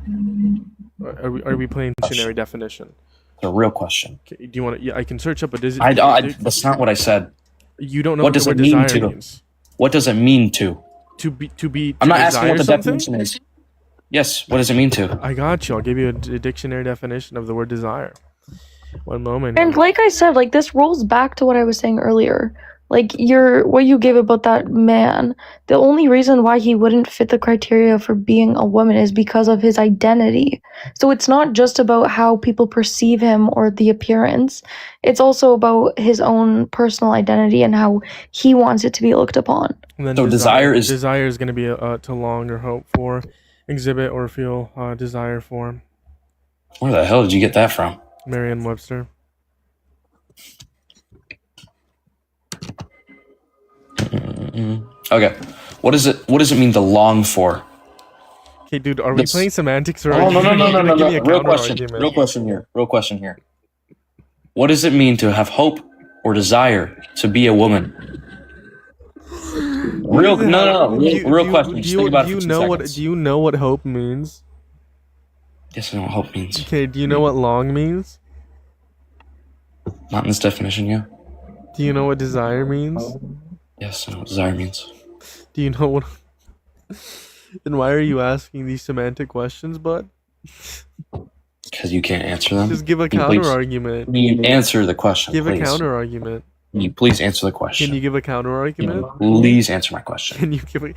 [SPEAKER 2] Are we playing dictionary definition?
[SPEAKER 16] The real question.
[SPEAKER 2] Okay, do you want to? Yeah, I can search up a
[SPEAKER 16] that's not what I said.
[SPEAKER 2] You don't know
[SPEAKER 16] what does it mean to?
[SPEAKER 2] Means.
[SPEAKER 16] What does it mean to?
[SPEAKER 2] To be.
[SPEAKER 16] I'm not asking what the definition is. Yes. What does it mean to?
[SPEAKER 2] I got you. I'll give you a dictionary definition of the word desire. One moment.
[SPEAKER 3] And like I said, this rolls back to what I was saying earlier. Like what you gave about that man, the only reason why he wouldn't fit the criteria for being a woman is because of his identity. So it's not just about how people perceive him or the appearance. It's also about his own personal identity and how he wants it to be looked upon.
[SPEAKER 2] And then
[SPEAKER 16] So desire is-
[SPEAKER 2] going to be to long or hope for, exhibit or feel desire for.
[SPEAKER 16] Where the hell did you get that from?
[SPEAKER 2] Merriam-Webster.
[SPEAKER 16] Okay. What does it mean to long for?
[SPEAKER 2] Okay, dude, are we
[SPEAKER 16] This-
[SPEAKER 2] playing semantics or?
[SPEAKER 16] Oh,
[SPEAKER 2] are
[SPEAKER 16] no.
[SPEAKER 2] you gonna give me a
[SPEAKER 16] Real
[SPEAKER 2] counter
[SPEAKER 16] question.
[SPEAKER 2] argument?
[SPEAKER 16] Real question here. What does it mean to have hope or desire to be a woman? Real question. Just think about it for 2 seconds.
[SPEAKER 2] Do you know what hope means?
[SPEAKER 16] Yes, I know what hope means.
[SPEAKER 2] Okay, do you know what long means?
[SPEAKER 16] Not in this definition, yeah.
[SPEAKER 2] Do you know what desire means?
[SPEAKER 16] Yes, I know what desire means.
[SPEAKER 2] Do you know what? Then why are you asking these semantic questions, bud?
[SPEAKER 16] Because you can't answer them.
[SPEAKER 2] Just give a
[SPEAKER 16] Can you
[SPEAKER 2] counter
[SPEAKER 16] please-
[SPEAKER 2] argument.
[SPEAKER 16] Can you answer the question,
[SPEAKER 2] Give
[SPEAKER 16] please?
[SPEAKER 2] a counter argument.
[SPEAKER 16] Can you please answer the question?
[SPEAKER 2] Can you give a counter argument?
[SPEAKER 16] Please answer my question.
[SPEAKER 2] Can you give a?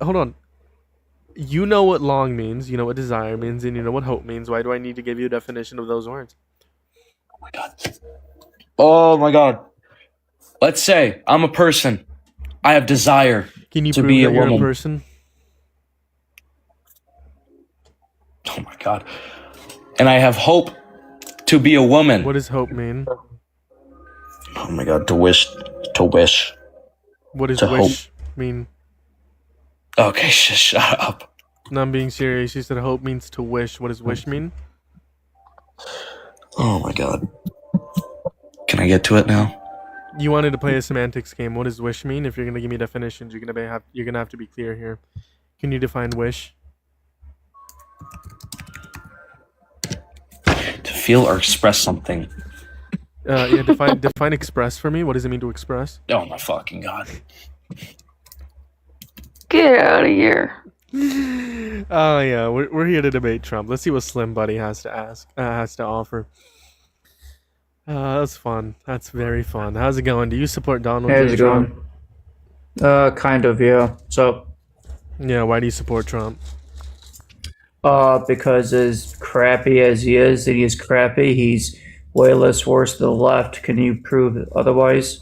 [SPEAKER 2] Hold on. You know what long means. You know what desire means, and you know what hope means. Why do I need to give you a definition of those words?
[SPEAKER 16] Oh my god. Let's say I'm a person. I have desire
[SPEAKER 2] Can you
[SPEAKER 16] to
[SPEAKER 2] prove
[SPEAKER 16] be
[SPEAKER 2] that
[SPEAKER 16] a
[SPEAKER 2] you're
[SPEAKER 16] woman.
[SPEAKER 2] a person?
[SPEAKER 16] Oh my god. And I have hope to be a woman.
[SPEAKER 2] What does hope mean?
[SPEAKER 16] Oh my god, to wish.
[SPEAKER 2] What does
[SPEAKER 16] To
[SPEAKER 2] wish mean?
[SPEAKER 16] Okay, shut up.
[SPEAKER 2] No, I'm being serious. You said hope means to wish. What does wish mean?
[SPEAKER 16] Oh my god. Can I get to it now?
[SPEAKER 2] You wanted to play a semantics game. What does wish mean? If you're gonna give me definitions, you're gonna have to be clear here. Can you define wish?
[SPEAKER 16] To feel or express something.
[SPEAKER 2] Yeah, define express for me. What does it mean to express?
[SPEAKER 16] Oh my fucking god.
[SPEAKER 3] Get out of here.
[SPEAKER 2] Oh yeah, we're here to debate Trump. Let's see what Slim Buddy has to offer. That's fun. That's very fun. How's it going? Do you support Donald
[SPEAKER 17] How's
[SPEAKER 2] J.
[SPEAKER 17] it
[SPEAKER 2] Trump?
[SPEAKER 17] going? Kind of, yeah. So,
[SPEAKER 2] Yeah, why do you support Trump?
[SPEAKER 17] because as crappy as he is crappy, he's way less worse to the left. Can you prove otherwise?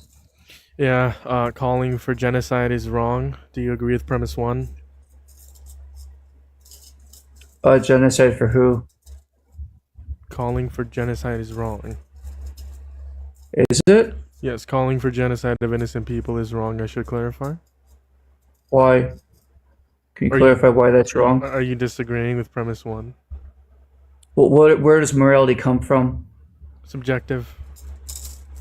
[SPEAKER 2] Yeah, calling for genocide is wrong. Do you agree with premise 1?
[SPEAKER 17] Genocide for who?
[SPEAKER 2] Calling for genocide is wrong.
[SPEAKER 17] Is it?
[SPEAKER 2] Yes, calling for genocide of innocent people is wrong. I should clarify.
[SPEAKER 17] Why? Can you
[SPEAKER 2] Are
[SPEAKER 17] clarify why that's wrong?
[SPEAKER 2] Are you disagreeing with premise 1?
[SPEAKER 17] Where does morality come from?
[SPEAKER 2] Subjective.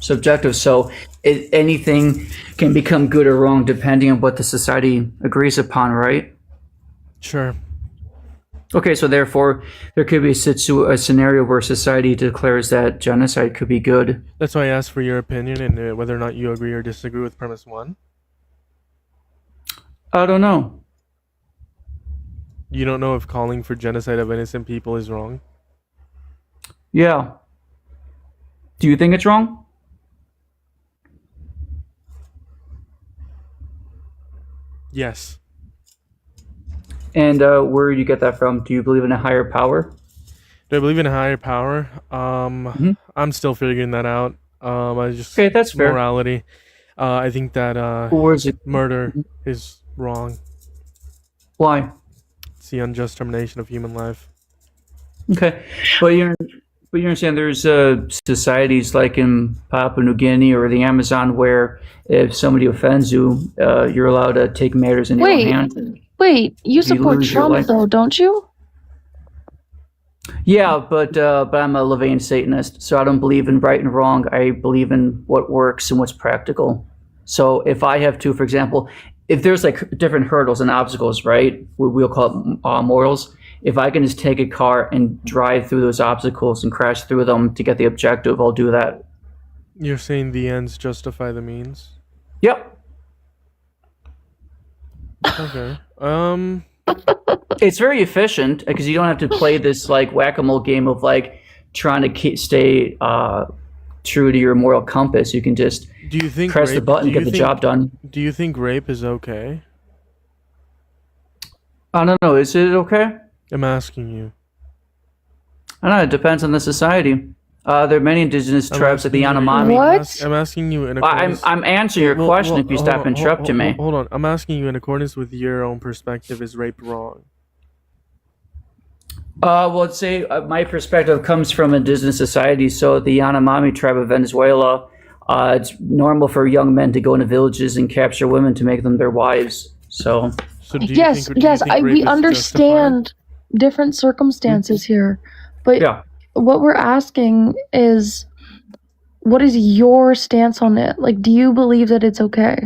[SPEAKER 17] Subjective. So anything can become good or wrong depending on what the society agrees upon, right?
[SPEAKER 2] Sure.
[SPEAKER 17] Okay, so therefore, there could be a scenario where society declares that genocide could be good.
[SPEAKER 2] That's why I asked for your opinion and whether or not you agree or disagree with premise 1.
[SPEAKER 17] I don't know.
[SPEAKER 2] You don't know if calling for genocide of innocent people is wrong?
[SPEAKER 17] Yeah. Do you think it's wrong?
[SPEAKER 2] Yes.
[SPEAKER 17] And where do you get that from? Do you believe in a higher power?
[SPEAKER 2] Do I believe in a higher power? I'm still figuring that out. I just
[SPEAKER 17] Okay, that's fair.
[SPEAKER 2] morality. I think that
[SPEAKER 17] Where is it?
[SPEAKER 2] murder is wrong.
[SPEAKER 17] Why?
[SPEAKER 2] It's the unjust termination of human life.
[SPEAKER 17] Okay, but you understand there's societies like in Papua New Guinea or the Amazon where if somebody offends you, you're allowed to take matters in your own hands.
[SPEAKER 3] Wait, you support
[SPEAKER 17] lose your
[SPEAKER 3] Trump
[SPEAKER 17] life.
[SPEAKER 3] though, don't you?
[SPEAKER 17] Yeah, but I'm a Levian Satanist, so I don't believe in right and wrong. I believe in what works and what's practical. So if I have to, for example, if there's like different hurdles and obstacles, right? We'll call it morals. If I can just take a car and drive through those obstacles and crash through them to get the objective, I'll do that.
[SPEAKER 2] You're saying the ends justify the means?
[SPEAKER 17] Yep.
[SPEAKER 2] Okay.
[SPEAKER 17] It's very efficient because you don't have to play this like whack-a-mole game of like trying to stay true to your moral compass. You can just
[SPEAKER 2] Do you think
[SPEAKER 17] press the
[SPEAKER 2] rape-
[SPEAKER 17] button,
[SPEAKER 2] do you
[SPEAKER 17] get the
[SPEAKER 2] think-
[SPEAKER 17] job done.
[SPEAKER 2] Do you think rape is okay?
[SPEAKER 17] I don't know. Is it okay?
[SPEAKER 2] I'm asking you.
[SPEAKER 17] I don't know. It depends on the society. There are many indigenous tribes like the Yanomami.
[SPEAKER 2] I'm asking you in
[SPEAKER 17] Well,
[SPEAKER 2] accordance.
[SPEAKER 17] I'm answering your question if you stop interrupting me.
[SPEAKER 2] Hold on. I'm asking you in accordance with your own perspective. Is rape wrong?
[SPEAKER 17] Well, let's say my perspective comes from indigenous society. So the Yanomami tribe of Venezuela, it's normal for young men to go into villages and capture women to make them their wives. So,
[SPEAKER 3] Yes, we understand different circumstances here, but
[SPEAKER 17] Yeah.
[SPEAKER 3] what we're asking is, what is your stance on it? Like, do you believe that it's okay?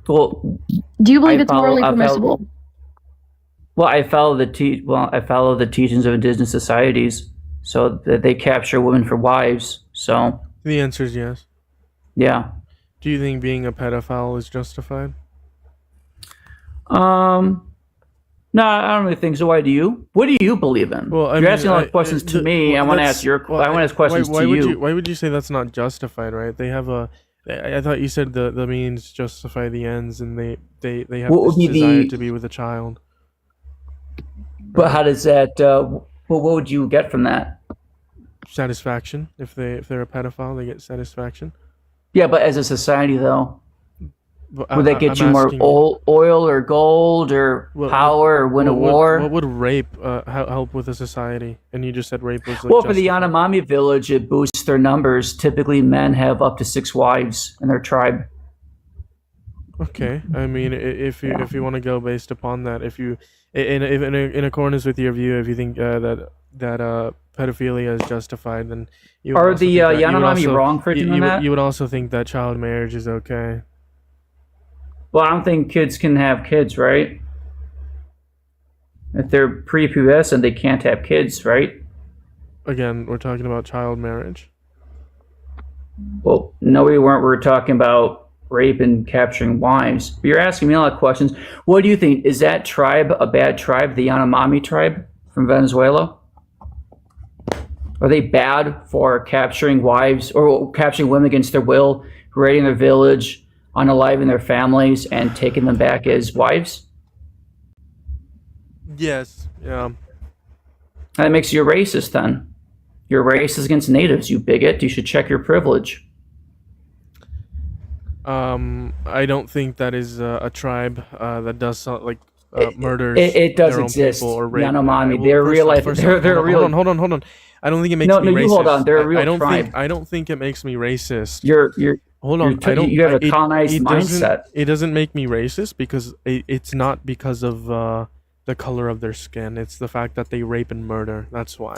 [SPEAKER 17] Well,
[SPEAKER 3] Do you believe
[SPEAKER 17] I
[SPEAKER 3] it's
[SPEAKER 17] follow-
[SPEAKER 3] morally
[SPEAKER 17] I follow-
[SPEAKER 3] permissible?
[SPEAKER 17] Well, I follow the teachings of indigenous societies, so that they capture women for wives. So,
[SPEAKER 2] The answer is yes.
[SPEAKER 17] yeah.
[SPEAKER 2] Do you think being a pedophile is justified?
[SPEAKER 17] No, I don't really think so. Why do you? What do you believe in?
[SPEAKER 2] Well,
[SPEAKER 17] You're asking a lot of questions to me. I want to ask I want to ask questions
[SPEAKER 2] why
[SPEAKER 17] to
[SPEAKER 2] would
[SPEAKER 17] you.
[SPEAKER 2] Why would you say that's not justified? Right? They have a. I thought you said the means justify the ends, and they have
[SPEAKER 17] What
[SPEAKER 2] this
[SPEAKER 17] would be
[SPEAKER 2] desire
[SPEAKER 17] the-
[SPEAKER 2] to be with a child.
[SPEAKER 17] But how does that? Well, what would you get from that?
[SPEAKER 2] Satisfaction. If they're a pedophile, they get satisfaction.
[SPEAKER 17] Yeah, but as a society, though,
[SPEAKER 2] But
[SPEAKER 17] would that get
[SPEAKER 2] I'm
[SPEAKER 17] you more
[SPEAKER 2] asking-
[SPEAKER 17] oil or gold or power or win a war?
[SPEAKER 2] What would rape help with a society? And you just said rape was. Like,
[SPEAKER 17] Well, for the
[SPEAKER 2] justified.
[SPEAKER 17] Yanomami village, it boosts their numbers. Typically, men have up to 6 wives in their tribe.
[SPEAKER 2] Okay, I mean, if you want to go based upon that, if you in accordance with your view, if you think that pedophilia is justified, then you would
[SPEAKER 17] Are
[SPEAKER 2] also
[SPEAKER 17] the,
[SPEAKER 2] think that- you would
[SPEAKER 17] Yanomami
[SPEAKER 2] also-
[SPEAKER 17] wrong for doing that?
[SPEAKER 2] You would also think that child marriage is okay.
[SPEAKER 17] Well, I don't think kids can have kids, right? If they're prepubescent, they can't have kids, right?
[SPEAKER 2] Again, we're talking about child marriage.
[SPEAKER 17] Well, no, we weren't. We were talking about rape and capturing wives. But you're asking me a lot of questions. What do you think? Is that tribe a bad tribe, the Yanomami tribe from Venezuela? Are they bad for capturing wives or capturing women against their will, raiding their village, unaliving their families, and taking them back as wives?
[SPEAKER 2] Yes. Yeah.
[SPEAKER 17] That makes you a racist then. You're racist against natives, you bigot. You should check your privilege.
[SPEAKER 2] I don't think that is a tribe that does murders.
[SPEAKER 17] It does
[SPEAKER 2] their own
[SPEAKER 17] exist.
[SPEAKER 2] people or rape.
[SPEAKER 17] Yanomami, they're real life. They're real.
[SPEAKER 2] Hold on. I don't think it makes
[SPEAKER 17] No,
[SPEAKER 2] me
[SPEAKER 17] no,
[SPEAKER 2] racist.
[SPEAKER 17] you hold on. They're a real
[SPEAKER 2] I don't
[SPEAKER 17] tribe.
[SPEAKER 2] think. I don't think it makes me racist.
[SPEAKER 17] You're
[SPEAKER 2] Hold on.
[SPEAKER 17] you're you have a colonized
[SPEAKER 2] doesn't-
[SPEAKER 17] mindset.
[SPEAKER 2] It doesn't make me racist because it's not because of the color of their skin. It's the fact that they rape and murder. That's why.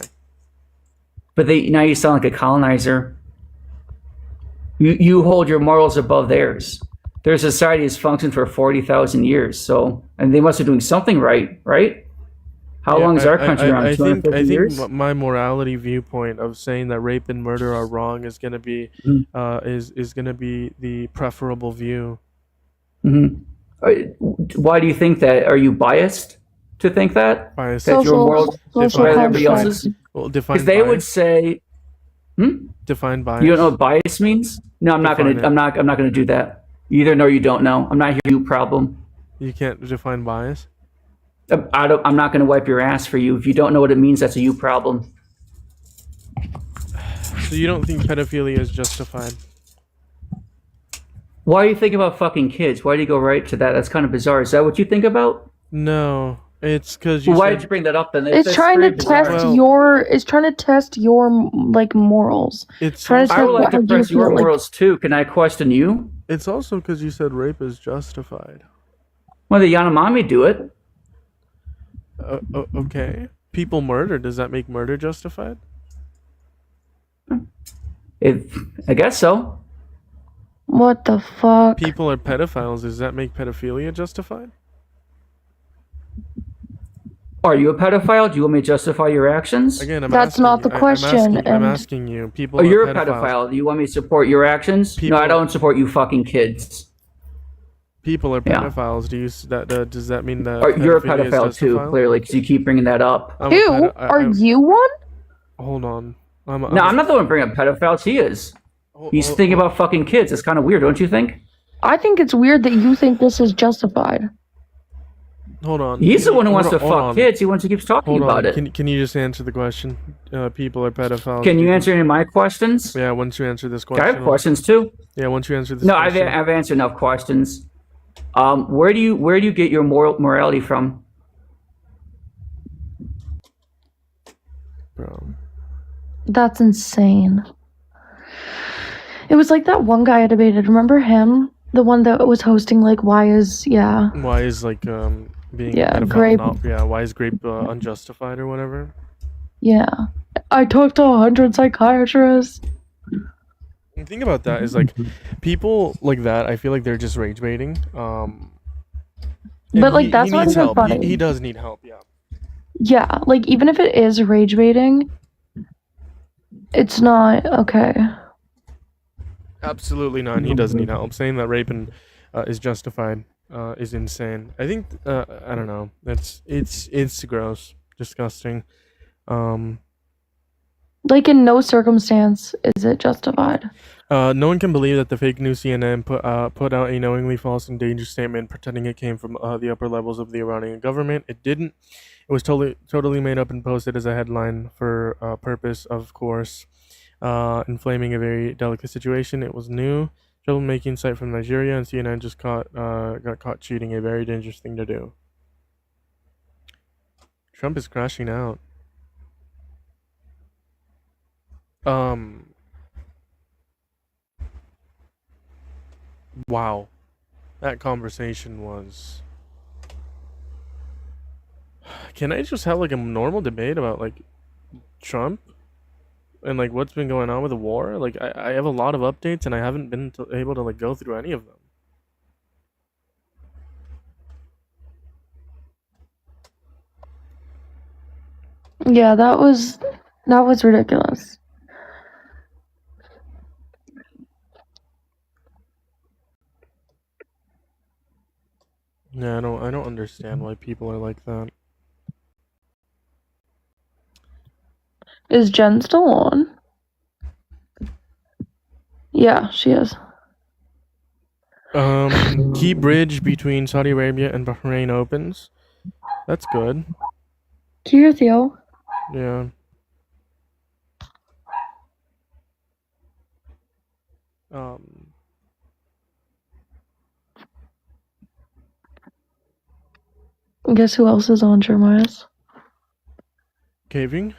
[SPEAKER 17] But now you sound like a colonizer. You hold your morals above theirs. Their society has functioned for 40,000 years, and they must be doing something right, right? How
[SPEAKER 2] Yeah,
[SPEAKER 17] long is our country around?
[SPEAKER 2] I think
[SPEAKER 17] 250 years?
[SPEAKER 2] my morality viewpoint of saying that rape and murder are wrong is gonna be is gonna be the preferable view.
[SPEAKER 17] Why do you think that? Are you biased to think that?
[SPEAKER 2] Biased.
[SPEAKER 17] That your morals
[SPEAKER 3] social
[SPEAKER 17] are everybody else's?
[SPEAKER 2] Well, define
[SPEAKER 17] Because they would
[SPEAKER 2] bias.
[SPEAKER 17] say,
[SPEAKER 2] Define bias.
[SPEAKER 17] you don't know what bias means? No, I'm not
[SPEAKER 2] Define
[SPEAKER 17] gonna.
[SPEAKER 2] it.
[SPEAKER 17] I'm not gonna do that. You either know or you don't know. I'm not here to you problem.
[SPEAKER 2] You can't define bias.
[SPEAKER 17] I'm not going to wipe your ass for you. If you don't know what it means, that's a you problem.
[SPEAKER 2] So you don't think pedophilia is justified?
[SPEAKER 17] Why are you thinking about fucking kids? Why do you go right to that? That's kind of bizarre. Is that what you think about?
[SPEAKER 2] No, it's because you.
[SPEAKER 17] Well, why
[SPEAKER 2] said-
[SPEAKER 17] did you bring that up then?
[SPEAKER 3] It's trying to
[SPEAKER 17] pretty bizarre.
[SPEAKER 3] test It's trying to test your like morals.
[SPEAKER 2] It's
[SPEAKER 3] trying to
[SPEAKER 17] I
[SPEAKER 3] test
[SPEAKER 17] would like
[SPEAKER 3] how
[SPEAKER 17] to
[SPEAKER 3] you
[SPEAKER 17] press your
[SPEAKER 3] feel, like-
[SPEAKER 17] morals too. Can I question you?
[SPEAKER 2] It's also because you said rape is justified.
[SPEAKER 17] Well, the Yanomami do it.
[SPEAKER 2] Okay. People murder. Does that make murder justified?
[SPEAKER 17] I guess so.
[SPEAKER 3] What the fuck?
[SPEAKER 2] People are pedophiles. Does that make pedophilia justified?
[SPEAKER 17] Are you a pedophile? Do you want me to justify your actions?
[SPEAKER 2] Again,
[SPEAKER 3] That's
[SPEAKER 2] asking
[SPEAKER 3] not the
[SPEAKER 2] you- I'm
[SPEAKER 3] question,
[SPEAKER 2] asking, I'm
[SPEAKER 3] and-
[SPEAKER 2] asking you. People.
[SPEAKER 17] Oh, you're
[SPEAKER 2] are
[SPEAKER 17] a
[SPEAKER 2] pedophiles.
[SPEAKER 17] pedophile. Do you want me to support your actions? No, I don't support you fucking kids.
[SPEAKER 2] People are
[SPEAKER 17] Yeah.
[SPEAKER 2] pedophiles. Does that mean that
[SPEAKER 17] You're a
[SPEAKER 2] pedophilia is
[SPEAKER 17] pedophile too,
[SPEAKER 2] justified?
[SPEAKER 17] clearly, because you keep bringing that up.
[SPEAKER 2] I'm a
[SPEAKER 3] Ew,
[SPEAKER 2] pedo-
[SPEAKER 3] are you one?
[SPEAKER 2] Hold on.
[SPEAKER 17] No, I'm not the one bringing up pedophiles. He is. He's thinking about fucking kids. It's kind of weird, don't you think?
[SPEAKER 3] I think it's weird that you think this is justified.
[SPEAKER 2] Hold on.
[SPEAKER 17] He's the one who wants to fuck kids. He wants to keep talking about it.
[SPEAKER 2] Can you just answer the question? People are pedophiles.
[SPEAKER 17] Can you answer any of my questions?
[SPEAKER 2] Yeah, once you answer this question.
[SPEAKER 17] I have questions too.
[SPEAKER 2] Yeah, once you answer this
[SPEAKER 17] No,
[SPEAKER 2] question.
[SPEAKER 17] I've answered enough questions. Where do you get your morality from?
[SPEAKER 2] Bro.
[SPEAKER 3] That's insane. It was like that one guy I debated. Remember him? The one that was hosting like why is
[SPEAKER 2] like being
[SPEAKER 3] Yeah,
[SPEAKER 2] a pedophile
[SPEAKER 3] grape.
[SPEAKER 2] why is grape unjustified or whatever?
[SPEAKER 3] Yeah. I talked to 100 psychiatrists.
[SPEAKER 2] The thing about that is like people like that, I feel like they're just rage baiting. And
[SPEAKER 3] But like that's
[SPEAKER 2] he
[SPEAKER 3] what's
[SPEAKER 2] needs
[SPEAKER 3] so
[SPEAKER 2] help.
[SPEAKER 3] funny.
[SPEAKER 2] He does need help, yeah.
[SPEAKER 3] Yeah, like even if it is rage baiting, it's not okay.
[SPEAKER 2] Absolutely not. He does need help. Saying that rape is justified is insane. I think I don't know. It's gross, disgusting.
[SPEAKER 3] Like in no circumstance is it justified.
[SPEAKER 2] No one can believe that the fake news CNN put out a knowingly false and dangerous statement pretending it came from the upper levels of the Iranian government. It didn't. It was totally made up and posted as a headline for purpose, of course, inflaming a very delicate situation. It was new troublemaking site from Nigeria, and CNN just got caught cheating. A very dangerous thing to do. Trump is crashing out. Wow, that conversation was. Can I just have like a normal debate about like Trump and like what's been going on with the war? Like I have a lot of updates and I haven't been able to like go through any of them.
[SPEAKER 3] Yeah, that was ridiculous.
[SPEAKER 2] Yeah, I don't understand why people are like that.
[SPEAKER 3] Is Jen still on? Yeah, she is.
[SPEAKER 2] Key bridge between Saudi Arabia and Bahrain opens. That's good.
[SPEAKER 3] Here, Theo.
[SPEAKER 2] Yeah.
[SPEAKER 3] Guess who else is on Jeremiah's?
[SPEAKER 2] Caving?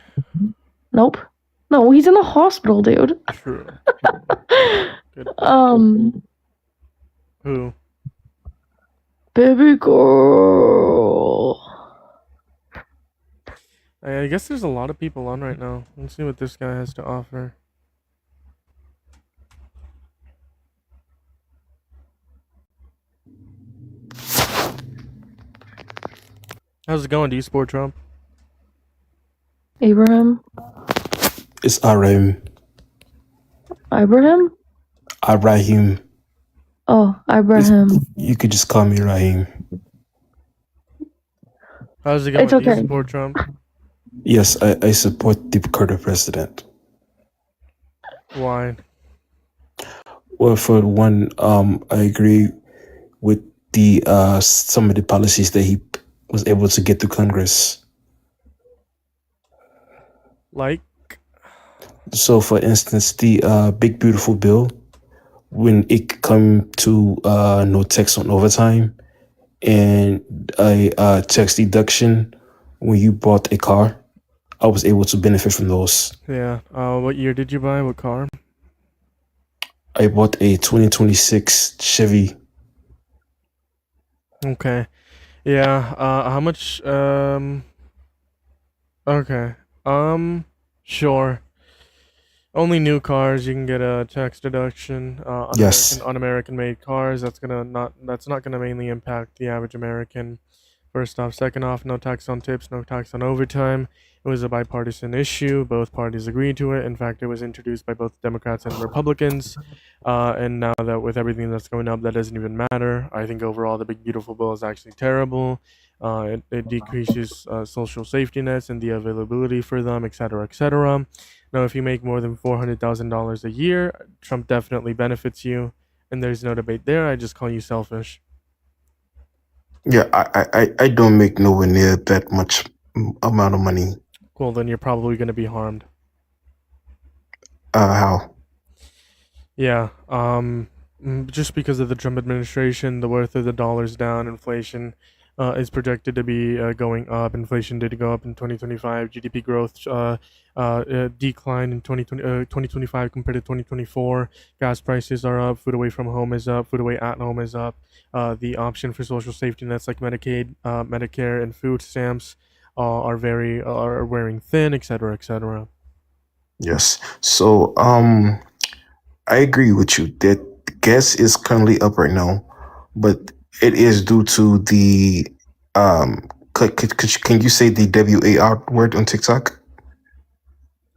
[SPEAKER 3] Nope. No, he's in the hospital, dude.
[SPEAKER 2] True. Good. Who?
[SPEAKER 3] Baby girl.
[SPEAKER 2] I guess there's a lot of people on right now. Let's see what this guy has to offer. How's it going? Do you support Trump?
[SPEAKER 3] Abraham?
[SPEAKER 18] It's Abraham.
[SPEAKER 3] Ibrahim?
[SPEAKER 18] Ibrahim.
[SPEAKER 3] Oh, Ibrahim.
[SPEAKER 18] You could just call me Rahim.
[SPEAKER 2] How's it going?
[SPEAKER 3] It's
[SPEAKER 2] Do you
[SPEAKER 3] okay.
[SPEAKER 2] support Trump?
[SPEAKER 18] Yes, I support the current president.
[SPEAKER 2] Why?
[SPEAKER 18] Well, for one, I agree with the some of the policies that he was able to get through Congress.
[SPEAKER 2] Like?
[SPEAKER 18] So, for instance, the Big Beautiful Bill, when it come to no tax on overtime and a tax deduction when you bought a car, I was able to benefit from those.
[SPEAKER 2] Yeah. What year did you buy? What car?
[SPEAKER 18] I bought a 2026 Chevy.
[SPEAKER 2] Okay. Yeah. How much? Okay. Sure. Only new cars you can get a tax deduction.
[SPEAKER 18] Yes.
[SPEAKER 2] On American-made cars, that's not gonna mainly impact the average American. First off, second off, no tax on tips, no tax on overtime. It was a bipartisan issue. Both parties agreed to it. In fact, it was introduced by both Democrats and Republicans. And now that with everything that's going up, that doesn't even matter. I think overall the Big Beautiful Bill is actually terrible. It decreases social safety nets and the availability for them, etc., etc. Now, if you make more than $400,000 a year, Trump definitely benefits you, and there's no debate there. I just call you selfish.
[SPEAKER 8] Yeah, I don't make nowhere near that much amount of money.
[SPEAKER 2] Well, then you're probably going to be harmed.
[SPEAKER 8] How?
[SPEAKER 2] Yeah, just because of the Trump administration, the worth of the dollar's down, inflation is projected to be going up. Inflation did go up in 2025. GDP growth declined in 2025 compared to 2024. Gas prices are up. Food away from home is up. Food away at home is up. The option for social safety nets like Medicaid, Medicare, and food stamps are wearing thin, etc., etc.
[SPEAKER 8] Yes. So I agree with you that gas is currently up right now, but it is due to the can you say the WAR word on TikTok?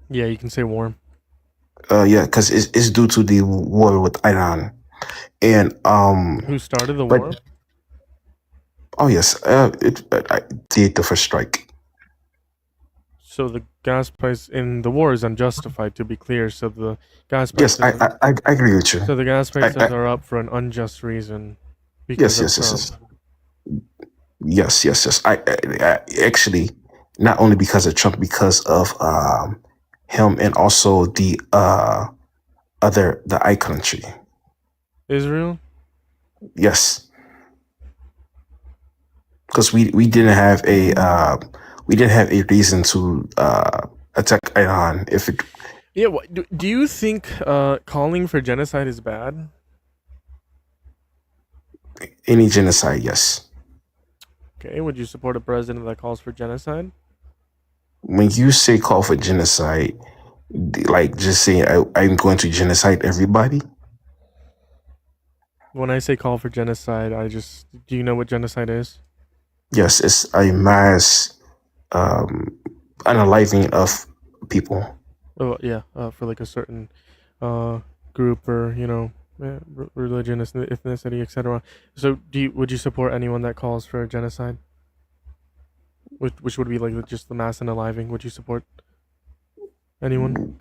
[SPEAKER 2] Yeah, you can say warm.
[SPEAKER 8] Yeah, because it's due to the war with Iran, and
[SPEAKER 2] Who started the war?
[SPEAKER 8] Oh yes, I did the first strike.
[SPEAKER 2] So the gas price in the war is unjustified, to be clear. So the gas
[SPEAKER 8] Yes,
[SPEAKER 2] prices.
[SPEAKER 8] I agree with you.
[SPEAKER 2] So the gas prices
[SPEAKER 8] I-
[SPEAKER 2] are up for an unjust reason.
[SPEAKER 8] Yes,
[SPEAKER 2] Because of
[SPEAKER 8] yes,
[SPEAKER 2] Trump.
[SPEAKER 8] yes. I actually not only because of Trump, because of him, and also the I country.
[SPEAKER 2] Israel?
[SPEAKER 8] Yes, because we didn't have a reason to attack Iran. If it
[SPEAKER 2] Yeah. Do you think calling for genocide is bad?
[SPEAKER 8] any genocide, yes.
[SPEAKER 2] Okay. Would you support a president that calls for genocide?
[SPEAKER 8] When you say call for genocide, like just saying I'm going to genocide everybody.
[SPEAKER 2] When I say call for genocide, do you know what genocide is?
[SPEAKER 8] Yes, it's a mass unaliving of people.
[SPEAKER 2] Oh yeah, for like a certain group or religion, ethnicity, etc. So would you support anyone that calls for genocide? Which would be like just the mass unaliving. Would you support anyone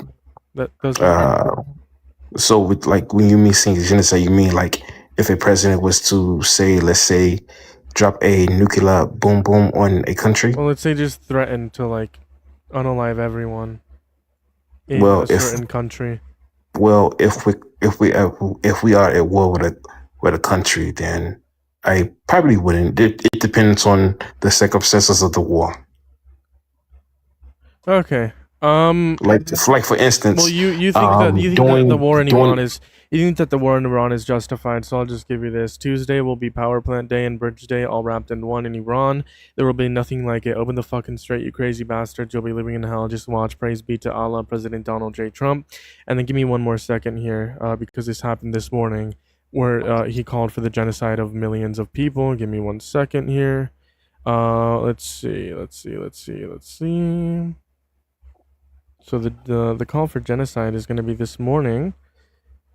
[SPEAKER 2] that does that?
[SPEAKER 8] So with like when you mean saying genocide, you mean like if a president was to say, let's say, drop a nuclear boom boom on a country?
[SPEAKER 2] Well, let's say just threaten to like unalive everyone in
[SPEAKER 8] Well,
[SPEAKER 2] a certain country.
[SPEAKER 8] Well, if we are at war with a country, then I probably wouldn't. It depends on the circumstances of the war.
[SPEAKER 2] Okay.
[SPEAKER 8] Like for instance.
[SPEAKER 2] Well, you think that the war in Iran is justified. So I'll just give you this. Tuesday will be Power Plant Day and Bridge Day, all wrapped in one in Iran. There will be nothing like it. Open the fucking straight, you crazy bastards. You'll be living in hell. Just watch. Praise be to Allah, President Donald J. Trump. And then give me one more second here, because this happened this morning, where he called for the genocide of millions of people. Give me 1 second here. Let's see. So the call for genocide is going to be this morning,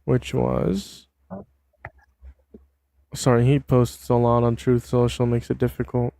[SPEAKER 2] which was... Sorry, he posts a lot on Truth Social, makes it difficult.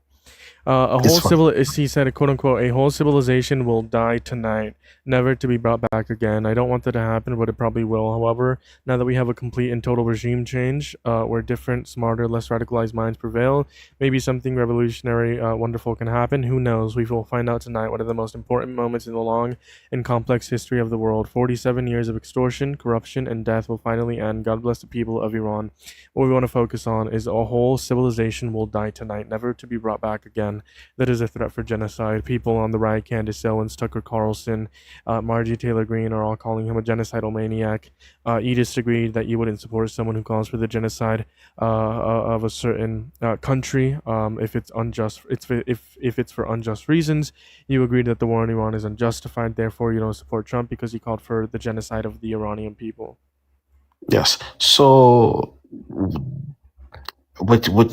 [SPEAKER 2] He said, quote unquote, a whole civilization will die tonight, never to be brought back again. I don't want that to happen, but it probably will. However, now that we have a complete and total regime change, where different, smarter, less radicalized minds prevail, maybe something revolutionary, wonderful can happen. Who knows? We will find out tonight. One of the most important moments in the long and complex history of the world. 47 years of extortion, corruption, and death will finally end. God bless the people of Iran. What we want to focus on is a whole civilization will die tonight, never to be brought back again. That is a threat for genocide. People on the right, Candace Owens, Tucker Carlson, Margie Taylor Greene, are all calling him a genocidal maniac. Edith agreed that you wouldn't support someone who calls for the genocide of a certain country if it's unjust. If it's for unjust reasons. You agreed that the war in Iran is unjustified. Therefore, you don't support Trump because he called for the genocide of the Iranian people.
[SPEAKER 8] Yes. So what you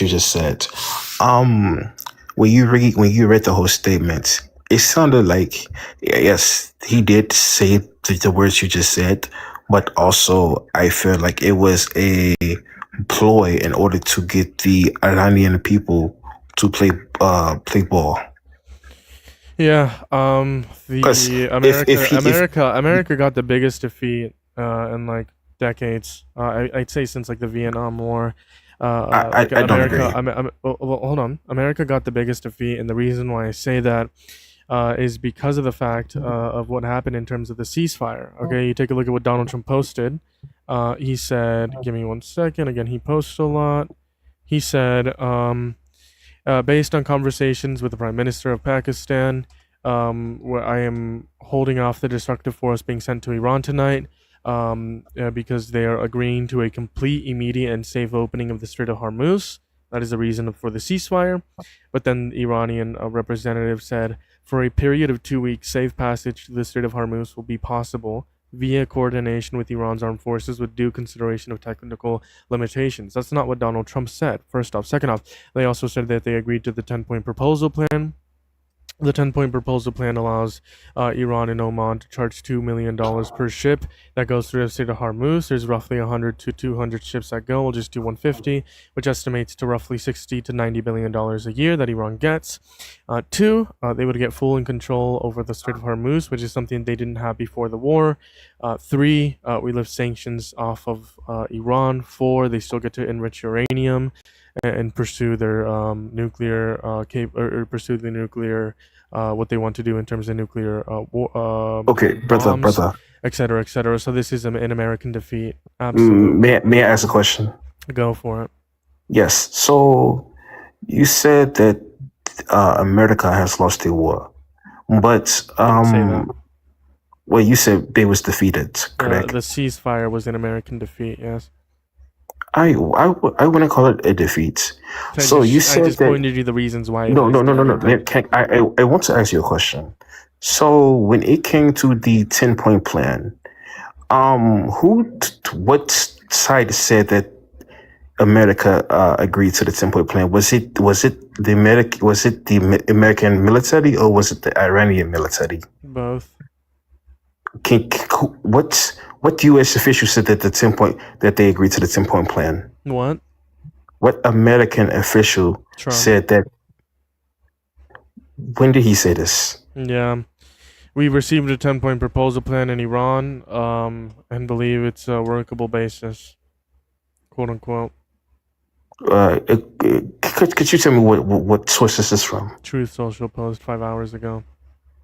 [SPEAKER 8] just said, when you read the whole statement, it sounded like, yes, he did say the words you just said, but also I feel like it was a ploy in order to get the Iranian people to play ball.
[SPEAKER 2] Yeah.
[SPEAKER 8] Because
[SPEAKER 2] The
[SPEAKER 8] if
[SPEAKER 2] America got the biggest defeat in like decades. I'd say since like the Vietnam War. Like
[SPEAKER 8] I don't
[SPEAKER 2] America.
[SPEAKER 8] agree.
[SPEAKER 2] Well, hold on. America got the biggest defeat, and the reason why I say that is because of the fact of what happened in terms of the ceasefire. Okay, you take a look at what Donald Trump posted. He said, "Give me 1 second." Again, he posts a lot. He said, based on conversations with the Prime Minister of Pakistan, where I am holding off the destructive force being sent to Iran tonight, because they are agreeing to a complete, immediate, and safe opening of the Strait of Hormuz. That is the reason for the ceasefire. But then the Iranian representative said, for a period of 2 weeks, safe passage to the Strait of Hormuz will be possible via coordination with Iran's armed forces with due consideration of technical limitations. That's not what Donald Trump said, first off. Second off, they also said that they agreed to the 10-point proposal plan. The 10-point proposal plan allows Iran and Oman to charge $2 million per ship that goes through the Strait of Hormuz. There's roughly 100 to 200 ships that go. We'll just do 150, which estimates to roughly $60 to $90 billion a year that Iran gets. Two, they would get full control over the Strait of Hormuz, which is something they didn't have before the war. Three, we lift sanctions off of Iran. Four, they still get to enrich uranium and pursue their nuclear pursue the nuclear what they want to do in terms of nuclear
[SPEAKER 8] Okay, brother,
[SPEAKER 2] bombs,
[SPEAKER 8] brother.
[SPEAKER 2] etc., etc. So this is an American defeat. Absolutely.
[SPEAKER 8] May I ask a question?
[SPEAKER 2] Go for it.
[SPEAKER 8] Yes. So you said that America has lost the war, but well, you said they was defeated, correct?
[SPEAKER 2] The ceasefire was an American defeat. Yes.
[SPEAKER 8] I wouldn't call it a defeat. So you said
[SPEAKER 2] I just
[SPEAKER 8] that.
[SPEAKER 2] pointed you the reasons why.
[SPEAKER 8] No. I want to ask you a question. So when it came to the 10-point plan, what side said that America agreed to the 10-point plan? Was it the American military or was it the Iranian military?
[SPEAKER 2] Both.
[SPEAKER 8] What U.S. official said that that they agreed to the 10-point plan? What American official said that? When did he say this?
[SPEAKER 2] Yeah, we received a 10-point proposal plan in Iran, and believe it's a workable basis, quote unquote.
[SPEAKER 8] Could you tell me what source this is from?
[SPEAKER 2] Truth Social post 5 hours ago.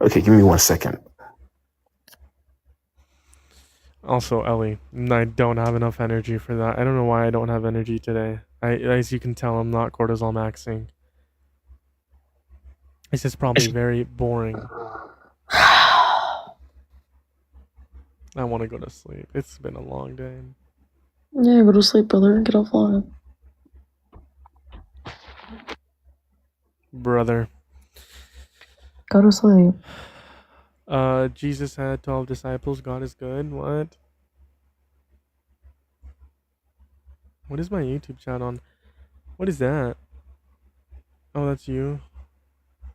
[SPEAKER 8] Okay, give me 1 second.
[SPEAKER 2] Also, Ellie, I don't have enough energy for that. I don't know why I don't have energy today. As you can tell, I'm not cortisol maxing. It's just probably very boring. I want to go to sleep. It's been a long day.
[SPEAKER 3] Yeah, go to sleep, brother. Get offline.
[SPEAKER 2] Brother.
[SPEAKER 3] Go to sleep.
[SPEAKER 2] Jesus had 12 disciples. God is good. What? What is my YouTube chat on? What is that? Oh, that's you.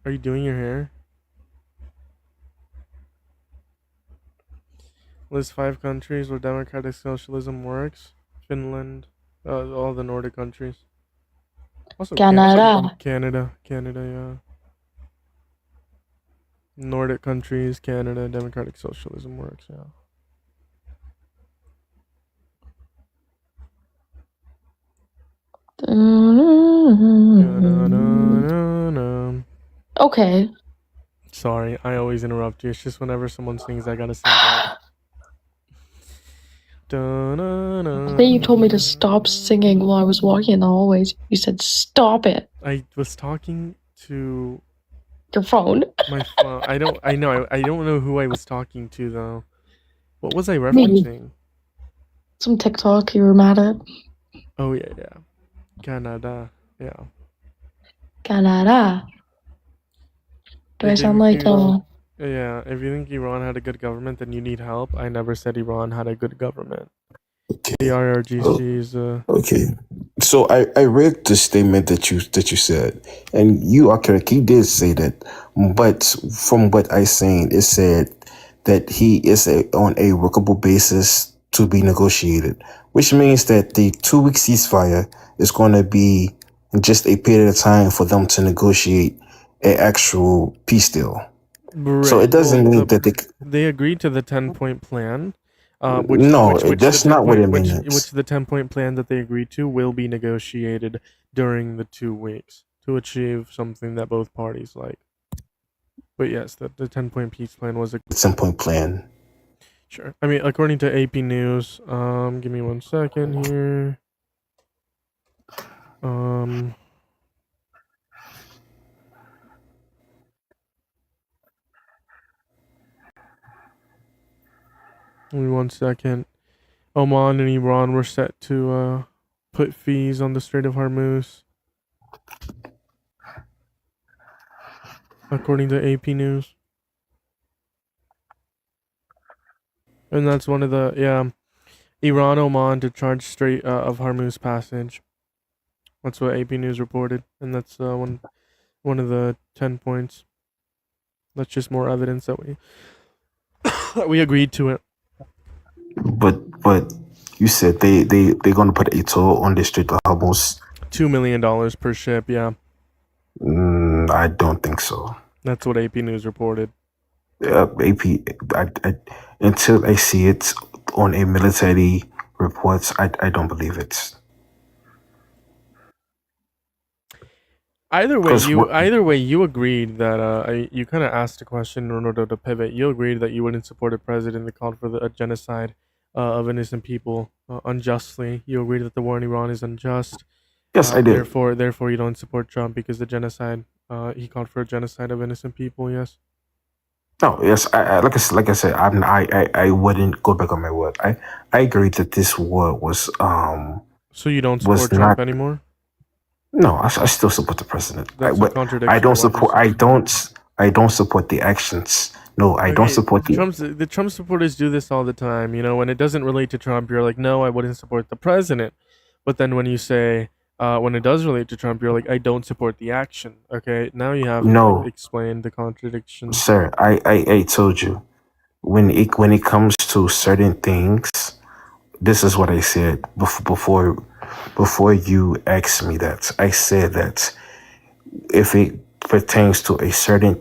[SPEAKER 2] Are you doing your hair? List 5 countries where democratic socialism works. Finland. All the Nordic countries. Also
[SPEAKER 3] Canada.
[SPEAKER 2] Canada, yeah. Nordic countries, Canada, democratic socialism works, yeah.
[SPEAKER 3] Okay.
[SPEAKER 2] Sorry, I always interrupt you. It's just whenever someone sings, I gotta sing that.
[SPEAKER 3] Then you told me to stop singing while I was walking in the hallways. You said stop it.
[SPEAKER 2] I was talking to
[SPEAKER 3] your phone.
[SPEAKER 2] My phone. I don't know who I was talking to though. What was I referencing?
[SPEAKER 3] Some TikTok you were mad at.
[SPEAKER 2] Oh yeah. Canada. Yeah.
[SPEAKER 3] Canada. Do I sound like
[SPEAKER 2] Yeah, if you think Iran had a good government, then you need help. I never said Iran had a good government.
[SPEAKER 8] Okay.
[SPEAKER 2] The IRGC is
[SPEAKER 8] Okay. So I read the statement that you said, and you are correct. He did say that, but from what I seen, it said that he is on a workable basis to be negotiated, which means that the 2-week ceasefire is going to be just a period of time for them to negotiate an actual peace deal. So it doesn't mean that
[SPEAKER 2] they agreed to the 10-point plan.
[SPEAKER 8] That's not what it means.
[SPEAKER 2] Which the 10-point plan that they agreed to will be negotiated during the 2 weeks to achieve something that both parties like. But yes, the 10-point peace plan was a
[SPEAKER 8] 10-point plan.
[SPEAKER 2] Sure. I mean, according to AP News, give me 1 second here. Give me 1 second. Oman and Iran were set to put fees on the Strait of Hormuz. According to AP News. And that's one of the, Iran, Oman to charge Strait of Hormuz passage. That's what AP News reported. And that's one of the 10 points. That's just more evidence that we agreed to it.
[SPEAKER 8] But you said they're gonna put a toll on the Strait of Hormuz.
[SPEAKER 2] $2 million per ship, yeah.
[SPEAKER 8] I don't think so.
[SPEAKER 2] That's what AP News reported.
[SPEAKER 8] AP, until I see it on a military report, I don't believe it.
[SPEAKER 2] Either way, you agreed that you kind of asked a question in order to pivot. You agreed that you wouldn't support a president that called for a genocide of innocent people unjustly. You agreed that the war in Iran is unjust.
[SPEAKER 8] Yes, I did.
[SPEAKER 2] Therefore, you don't support Trump because the genocide. He called for a genocide of innocent people. Yes.
[SPEAKER 8] No, yes, like I said, I wouldn't go back on my word. I agree that this war was
[SPEAKER 2] So you don't support Trump anymore?
[SPEAKER 8] No, I still support the president.
[SPEAKER 2] That's a contradiction.
[SPEAKER 8] I don't support. I don't support the actions. No, I don't support
[SPEAKER 2] the Trump supporters do this all the time. You know, when it doesn't relate to Trump, you're like, no, I wouldn't support the president. But then when you say when it does relate to Trump, you're like, I don't support the action. Okay, now you have to explain the contradiction.
[SPEAKER 8] Sir, I told you when it comes to certain things, this is what I said before you asked me that. I said that if it pertains to a certain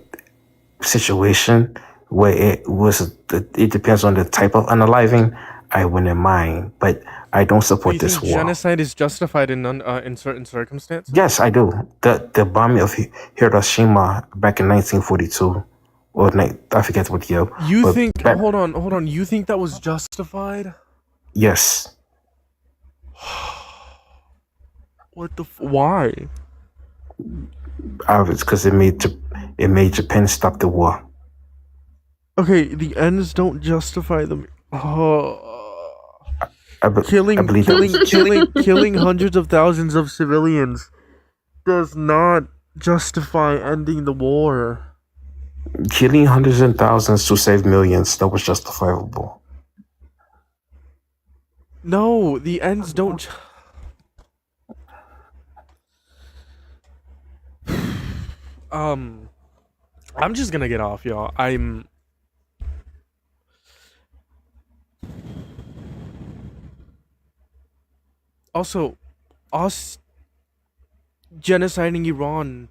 [SPEAKER 8] situation where it depends on the type of unaliving, I wouldn't mind, but I don't support this war.
[SPEAKER 2] Genocide is justified in certain circumstances?
[SPEAKER 8] Yes, I do. The bombing of Hiroshima back in 1942, or I forget what year.
[SPEAKER 2] You think? Hold on. You think that was justified?
[SPEAKER 8] Yes.
[SPEAKER 2] What the? Why?
[SPEAKER 8] It's because it made Japan stop the war.
[SPEAKER 2] Okay, the ends don't justify them. Killing hundreds of thousands of civilians does not justify ending the war.
[SPEAKER 8] Killing hundreds and thousands to save millions, that was justifiable.
[SPEAKER 2] No, the ends don't. I'm just gonna get off, y'all. Also, us genociding Iran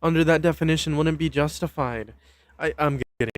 [SPEAKER 2] under that definition wouldn't be justified. I'm getting